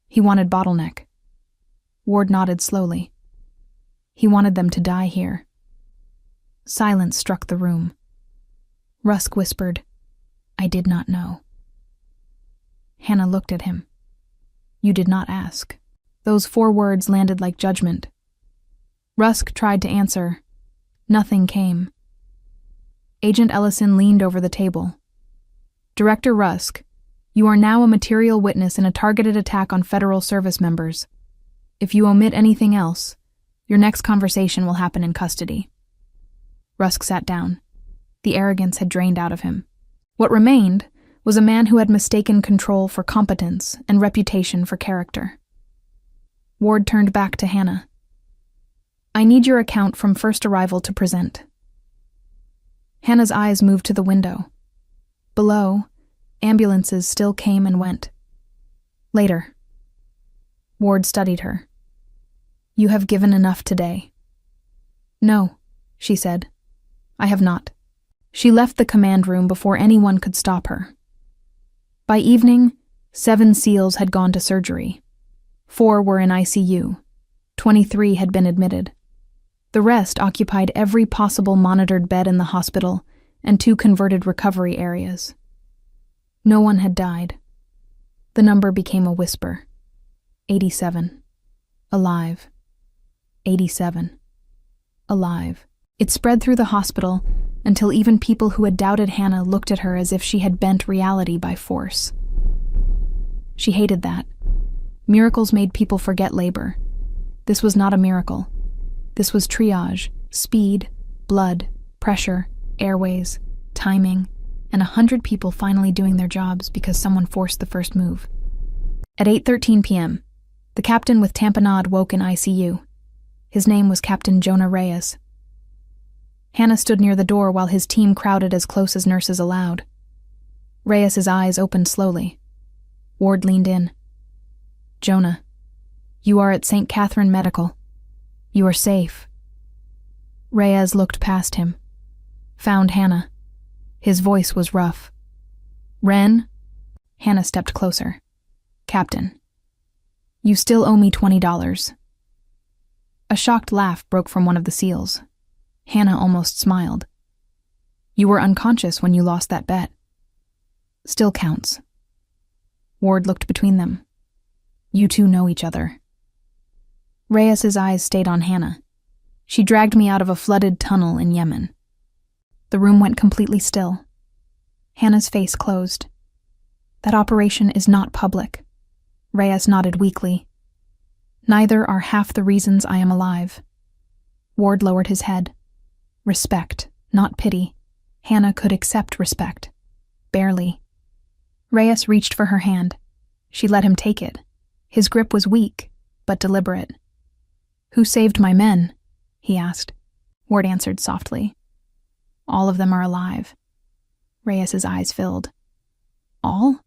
He wanted bottleneck. Ward nodded slowly. He wanted them to die here. Silence struck the room. Rusk whispered, I did not know. Hannah looked at him. You did not ask. Those 4 words landed like judgment. Rusk tried to answer. Nothing came. Agent Ellison leaned over the table. Director Rusk, you are now a material witness in a targeted attack on federal service members. If you omit anything else, your next conversation will happen in custody. Rusk sat down. The arrogance had drained out of him. What remained was a man who had mistaken control for competence and reputation for character. Ward turned back to Hannah. I need your account from first arrival to present. Hannah's eyes moved to the window. Below, ambulances still came and went. Later. Ward studied her. You have given enough today. No, she said. I have not. She left the command room before anyone could stop her. By evening, 7 SEALs had gone to surgery. 4 were in ICU. 23 had been admitted. The rest occupied every possible monitored bed in the hospital and 2 converted recovery areas. No one had died. The number became a whisper. 87. Alive. 87. Alive. It spread through the hospital until even people who had doubted Hannah looked at her as if she had bent reality by force. She hated that. Miracles made people forget labor. This was not a miracle. This was triage, speed, blood, pressure, airways, timing, and 100 people finally doing their jobs because someone forced the first move. At 8:13 p.m., the captain with tamponade woke in ICU. His name was Captain Jonah Reyes. Hannah stood near the door while his team crowded as close as nurses allowed. Reyes's eyes opened slowly. Ward leaned in. Jonah, you are at St. Catherine Medical. You are safe. Reyes looked past him. Found Hannah. His voice was rough. Ren? Hannah stepped closer. Captain, you still owe me $20. A shocked laugh broke from one of the SEALs. Hannah almost smiled. You were unconscious when you lost that bet. Still counts. Ward looked between them. You two know each other. Reyes's eyes stayed on Hannah. She dragged me out of a flooded tunnel in Yemen. The room went completely still. Hannah's face closed. That operation is not public. Reyes nodded weakly. Neither are half the reasons I am alive. Ward lowered his head. Respect, not pity. Hannah could accept respect. Barely. Reyes reached for her hand. She let him take it. His grip was weak, but deliberate. Who saved my men? He asked. Ward answered softly. All of them are alive. Reyes's eyes filled. All?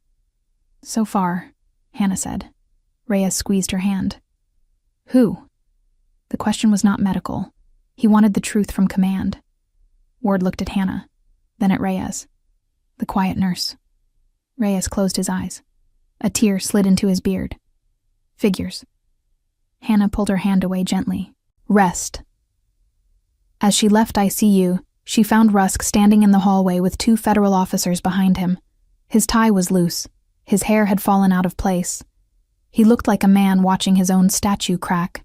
So far, Hannah said. Reyes squeezed her hand. Who? The question was not medical. He wanted the truth from command. Ward looked at Hannah, then at Reyes. The quiet nurse. Reyes closed his eyes. A tear slid into his beard. Figures. Hannah pulled her hand away gently. Rest. As she left ICU, she found Rusk standing in the hallway with 2 federal officers behind him. His tie was loose. His hair had fallen out of place. He looked like a man watching his own statue crack.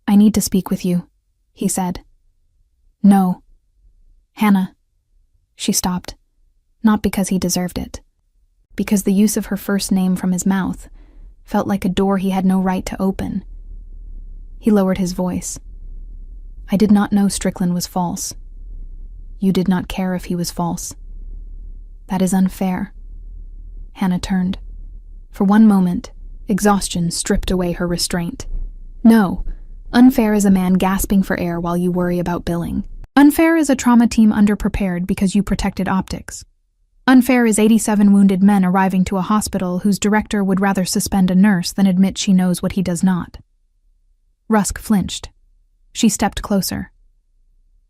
I need to speak with you, he said. No. Hannah. She stopped. Not because he deserved it. Because the use of her first name from his mouth felt like a door he had no right to open. He lowered his voice. I did not know Strickland was false. You did not care if he was false. That is unfair. Hannah turned. For one moment, exhaustion stripped away her restraint. No, unfair is a man gasping for air while you worry about billing. Unfair is a trauma team underprepared because you protected optics. Unfair is 87 wounded men arriving to a hospital whose director would rather suspend a nurse than admit she knows what he does not. Rusk flinched. She stepped closer.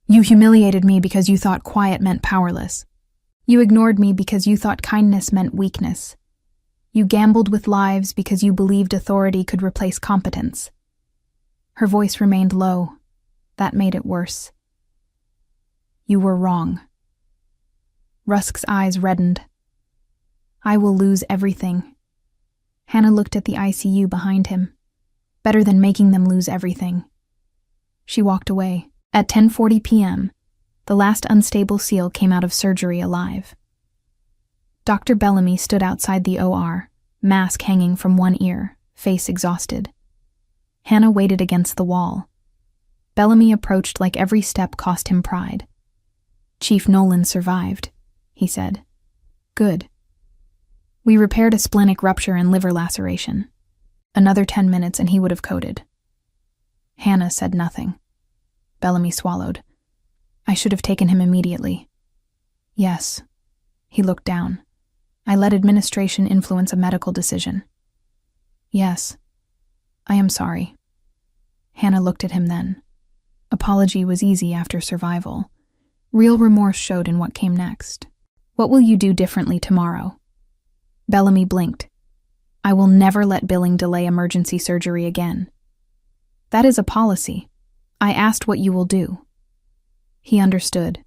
You humiliated me because you thought quiet meant powerless. You ignored me because you thought kindness meant weakness. You gambled with lives because you believed authority could replace competence. Her voice remained low. That made it worse. You were wrong. Rusk's eyes reddened. I will lose everything. Hannah looked at the ICU behind him. Better than making them lose everything. She walked away. At 10:40 p.m., the last unstable SEAL came out of surgery alive. Dr. Bellamy stood outside the OR, mask hanging from one ear, face exhausted. Hannah waited against the wall. Bellamy approached like every step cost him pride. Chief Nolan survived, he said. Good. We repaired a splenic rupture and liver laceration. Another 10 minutes and he would have coded. Hannah said nothing. Bellamy swallowed. I should have taken him immediately. Yes. He looked down. I let administration influence a medical decision. Yes. I am sorry. Hannah looked at him then. Apology was easy after survival. Real remorse showed in what came next. What will you do differently tomorrow? Bellamy blinked. I will never let billing delay emergency surgery again. That is a policy. I asked what you will do. He understood.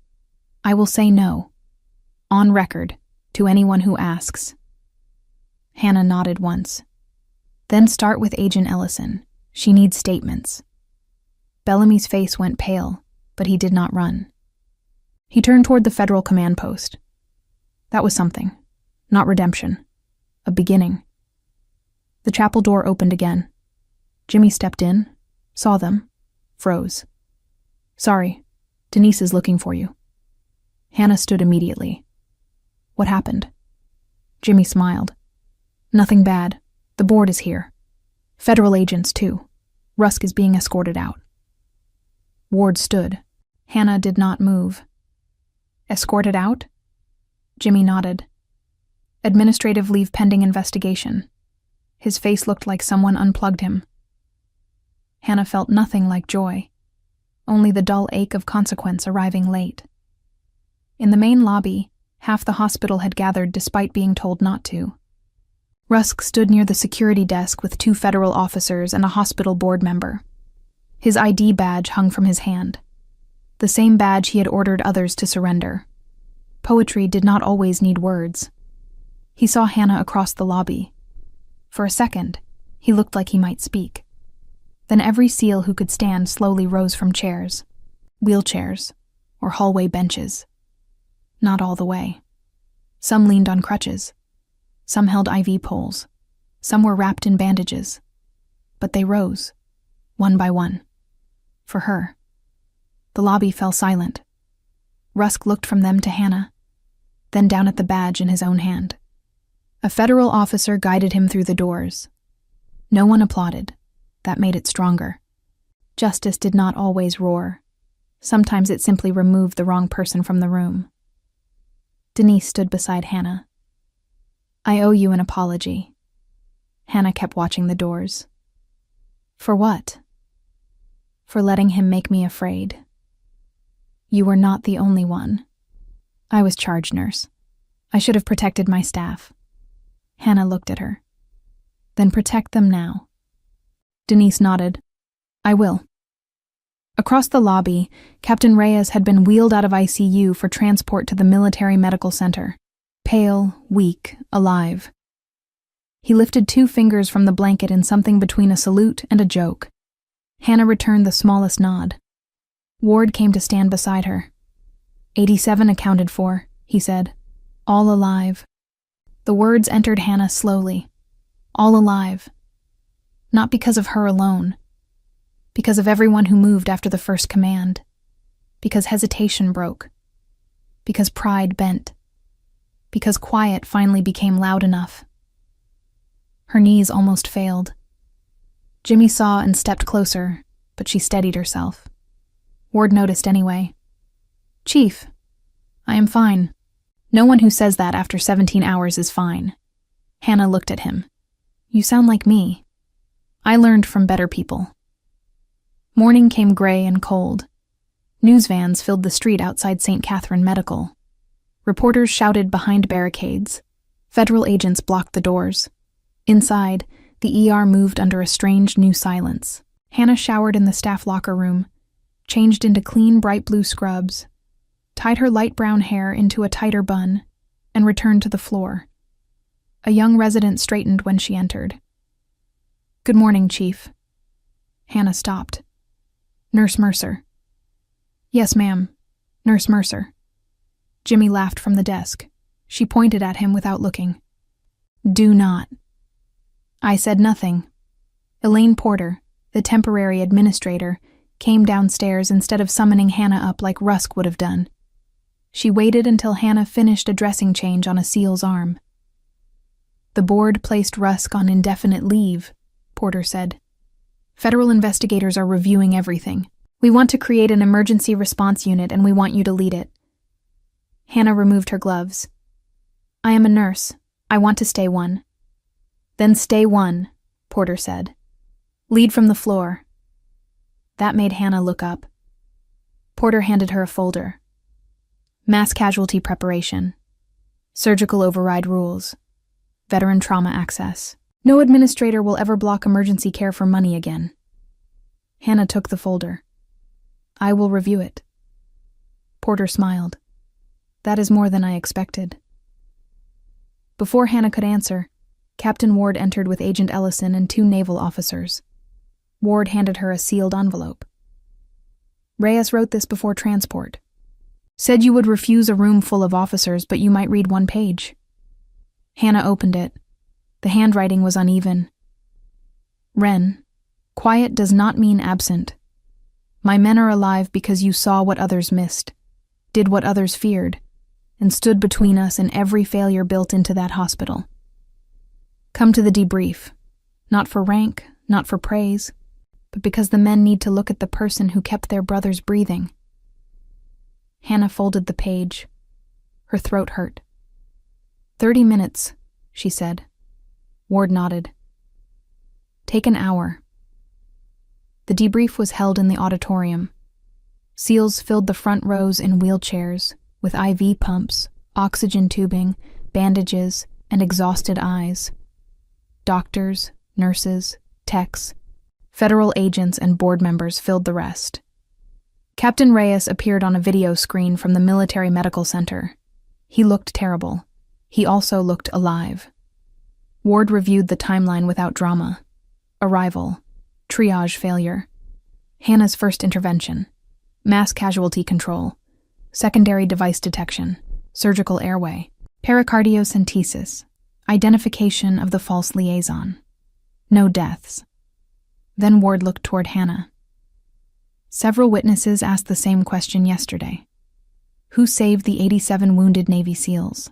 I will say no. On record, to anyone who asks. Hannah nodded once. Then start with Agent Ellison. She needs statements. Bellamy's face went pale, but he did not run. He turned toward the federal command post. That was something. Not redemption. A beginning. The chapel door opened again. Jimmy stepped in, saw them, froze. Sorry, Denise is looking for you. Hannah stood immediately. What happened? Jimmy smiled. Nothing bad. The board is here. Federal agents, too. Rusk is being escorted out. Ward stood. Hannah did not move. Escorted out? Jimmy nodded. Administrative leave pending investigation. His face looked like someone unplugged him. Hannah felt nothing like joy, only the dull ache of consequence arriving late. In the main lobby, half the hospital had gathered despite being told not to. Rusk stood near the security desk with 2 federal officers and a hospital board member. His ID badge hung from his hand, the same badge he had ordered others to surrender. Poetry did not always need words. He saw Hannah across the lobby. For a second, he looked like he might speak. Then every SEAL who could stand slowly rose from chairs, wheelchairs, or hallway benches. Not all the way. Some leaned on crutches. Some held IV poles. Some were wrapped in bandages. But they rose, one by one. For her. The lobby fell silent. Rusk looked from them to Hannah, then down at the badge in his own hand. A federal officer guided him through the doors. No one applauded. That made it stronger. Justice did not always roar. Sometimes it simply removed the wrong person from the room. Denise stood beside Hannah. I owe you an apology. Hannah kept watching the doors. For what? For letting him make me afraid. You were not the only one. I was charge nurse. I should have protected my staff. Hannah looked at her. Then protect them now. Denise nodded. I will. Across the lobby, Captain Reyes had been wheeled out of ICU for transport to the military medical center. Pale, weak, alive. He lifted 2 fingers from the blanket in something between a salute and a joke. Hannah returned the smallest nod. Ward came to stand beside her. 87 accounted for, he said. All alive. The words entered Hannah slowly. All alive. Not because of her alone. Because of everyone who moved after the first command. Because hesitation broke. Because pride bent. Because quiet finally became loud enough. Her knees almost failed. Jimmy saw and stepped closer, but she steadied herself. Ward noticed anyway. Chief, I am fine. No one who says that after 17 hours is fine. Hannah looked at him. You sound like me. I learned from better people. Morning came gray and cold. News vans filled the street outside St. Catherine Medical. Reporters shouted behind barricades. Federal agents blocked the doors. Inside, the ER moved under a strange new silence. Hannah showered in the staff locker room, changed into clean bright blue scrubs, tied her light brown hair into a tighter bun, and returned to the floor. A young resident straightened when she entered. Good morning, Chief. Hannah stopped. Nurse Mercer. Yes, ma'am. Nurse Mercer. Jimmy laughed from the desk. She pointed at him without looking. Do not. I said nothing. Elaine Porter, the temporary administrator, came downstairs instead of summoning Hannah up like Rusk would have done. She waited until Hannah finished a dressing change on a SEAL's arm. The board placed Rusk on indefinite leave, Porter said. Federal investigators are reviewing everything. We want to create an emergency response unit and we want you to lead it. Hannah removed her gloves. I am a nurse. I want to stay one. Then stay one, Porter said. Lead from the floor. That made Hannah look up. Porter handed her a folder. Mass casualty preparation. Surgical override rules. Veteran trauma access. No administrator will ever block emergency care for money again. Hannah took the folder. I will review it. Porter smiled. That is more than I expected. Before Hannah could answer, Captain Ward entered with Agent Ellison and 2 naval officers. Ward handed her a sealed envelope. Reyes wrote this before transport. Said you would refuse a room full of officers, but you might read 1 page. Hannah opened it. The handwriting was uneven. Wren, quiet does not mean absent. My men are alive because you saw what others missed, did what others feared, and stood between us and every failure built into that hospital. Come to the debrief, not for rank, not for praise, but because the men need to look at the person who kept their brothers breathing. Hannah folded the page. Her throat hurt. 30 minutes, she said. Ward nodded. Take an hour. The debrief was held in the auditorium. SEALs filled the front rows in wheelchairs, with IV pumps, oxygen tubing, bandages, and exhausted eyes. Doctors, nurses, techs, federal agents, and board members filled the rest. Captain Reyes appeared on a video screen from the Military Medical Center. He looked terrible. He also looked alive. Ward reviewed the timeline without drama. Arrival. Triage failure. Hannah's first intervention. Mass casualty control. Secondary device detection. Surgical airway. Pericardiocentesis. Identification of the false liaison. No deaths. Then Ward looked toward Hannah. Several witnesses asked the same question yesterday. Who saved the 87 wounded Navy SEALs?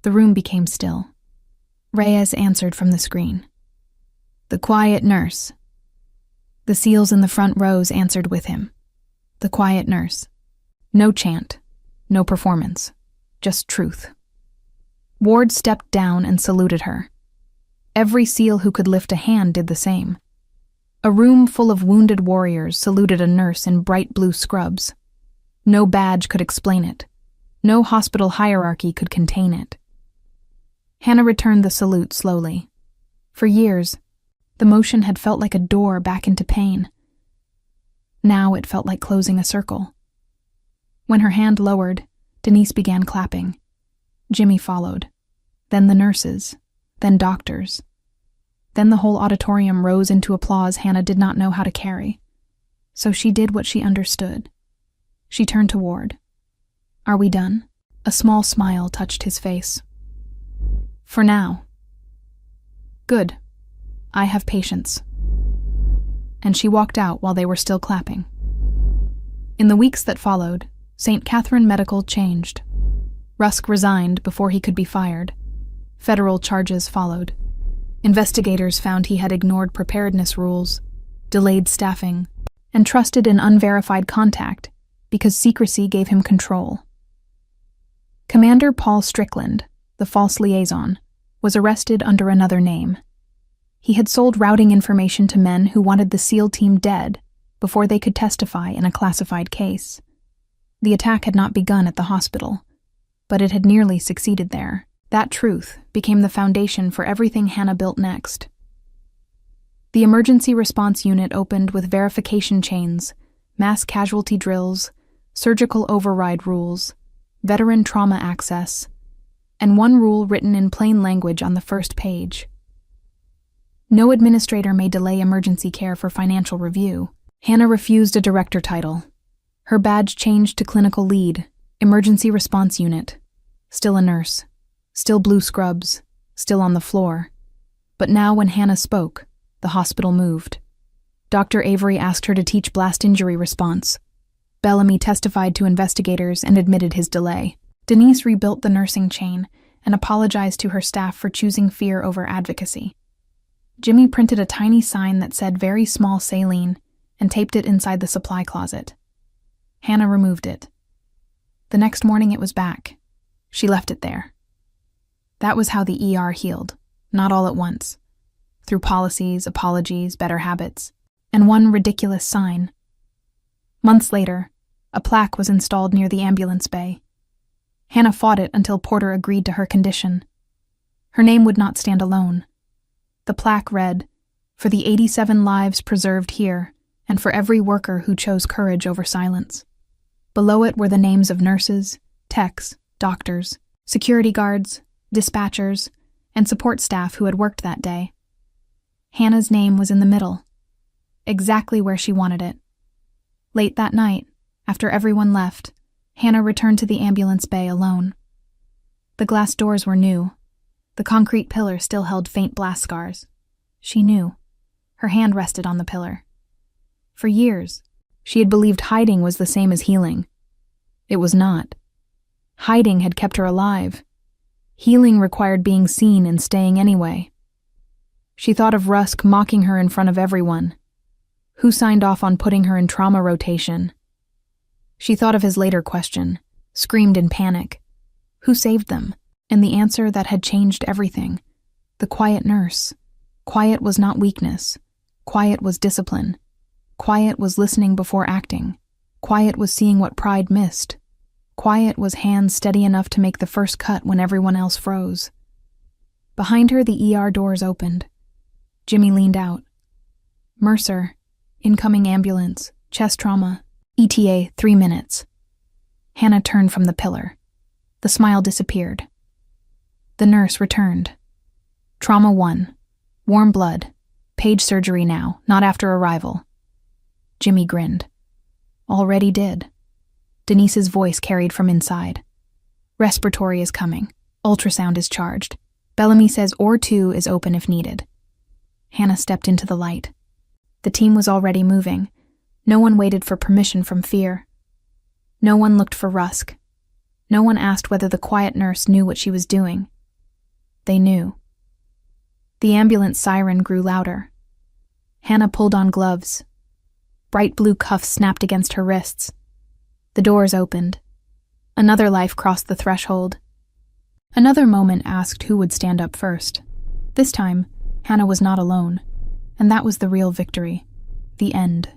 The room became still. Reyes answered from the screen. The quiet nurse. The SEALs in the front rows answered with him. The quiet nurse. No chant, no performance, just truth. Ward stepped down and saluted her. Every SEAL who could lift a hand did the same. A room full of wounded warriors saluted a nurse in bright blue scrubs. No badge could explain it. No hospital hierarchy could contain it. Hannah returned the salute slowly. For years, the motion had felt like a door back into pain. Now it felt like closing a circle. When her hand lowered, Denise began clapping. Jimmy followed. Then the nurses. Then doctors. Then the whole auditorium rose into applause Hannah did not know how to carry. So she did what she understood. She turned to Ward. Are we done? A small smile touched his face. For now. Good. I have patience. And she walked out while they were still clapping. In the weeks that followed, St. Catherine Medical changed. Rusk resigned before he could be fired. Federal charges followed. Investigators found he had ignored preparedness rules, delayed staffing, and trusted in unverified contact because secrecy gave him control. Commander Paul Strickland, the false liaison, was arrested under another name. He had sold routing information to men who wanted the SEAL team dead before they could testify in a classified case. The attack had not begun at the hospital, but it had nearly succeeded there. That truth became the foundation for everything Hannah built next. The emergency response unit opened with verification chains, mass casualty drills, surgical override rules, veteran trauma access, and one rule written in plain language on the first page. No administrator may delay emergency care for financial review. Hannah refused a director title. Her badge changed to clinical lead, emergency response unit. Still a nurse. Still blue scrubs. Still on the floor. But now when Hannah spoke, the hospital moved. Dr. Avery asked her to teach blast injury response. Bellamy testified to investigators and admitted his delay. Denise rebuilt the nursing chain and apologized to her staff for choosing fear over advocacy. Jimmy printed a tiny sign that said very small saline and taped it inside the supply closet. Hannah removed it. The next morning it was back. She left it there. That was how the ER healed, not all at once. Through policies, apologies, better habits, and one ridiculous sign. Months later, A plaque was installed near the ambulance bay. Hannah fought it until Porter agreed to her condition. Her name would not stand alone. The plaque read, "For the 87 lives preserved here, and for every worker who chose courage over silence." Below it were the names of nurses, techs, doctors, security guards, dispatchers, and support staff who had worked that day. Hannah's name was in the middle, exactly where she wanted it. Late that night, after everyone left, Hannah returned to the ambulance bay alone. The glass doors were new. The concrete pillar still held faint blast scars. She knew. Her hand rested on the pillar. For years, she had believed hiding was the same as healing. It was not. Hiding had kept her alive. Healing required being seen and staying anyway. She thought of Rusk mocking her in front of everyone. Who signed off on putting her in trauma rotation? She thought of his later question, screamed in panic. Who saved them? And the answer that had changed everything. The quiet nurse. Quiet was not weakness. Quiet was discipline. Quiet was listening before acting. Quiet was seeing what pride missed. Quiet was hands steady enough to make the first cut when everyone else froze. Behind her, the ER doors opened. Jimmy leaned out. Mercer, incoming ambulance, chest trauma, ETA 3 minutes. Hannah turned from the pillar. The smile disappeared. The nurse returned. Trauma 1. Warm blood. Page surgery now, not after arrival. Jimmy grinned. Already did. Denise's voice carried from inside. Respiratory is coming. Ultrasound is charged. Bellamy says OR2 is open if needed. Hannah stepped into the light. The team was already moving. No one waited for permission from fear. No one looked for Rusk. No one asked whether the quiet nurse knew what she was doing. They knew. The ambulance siren grew louder. Hannah pulled on gloves. Bright blue cuffs snapped against her wrists. The doors opened. Another life crossed the threshold. Another moment asked who would stand up first. This time, Hannah was not alone, and that was the real victory, the end.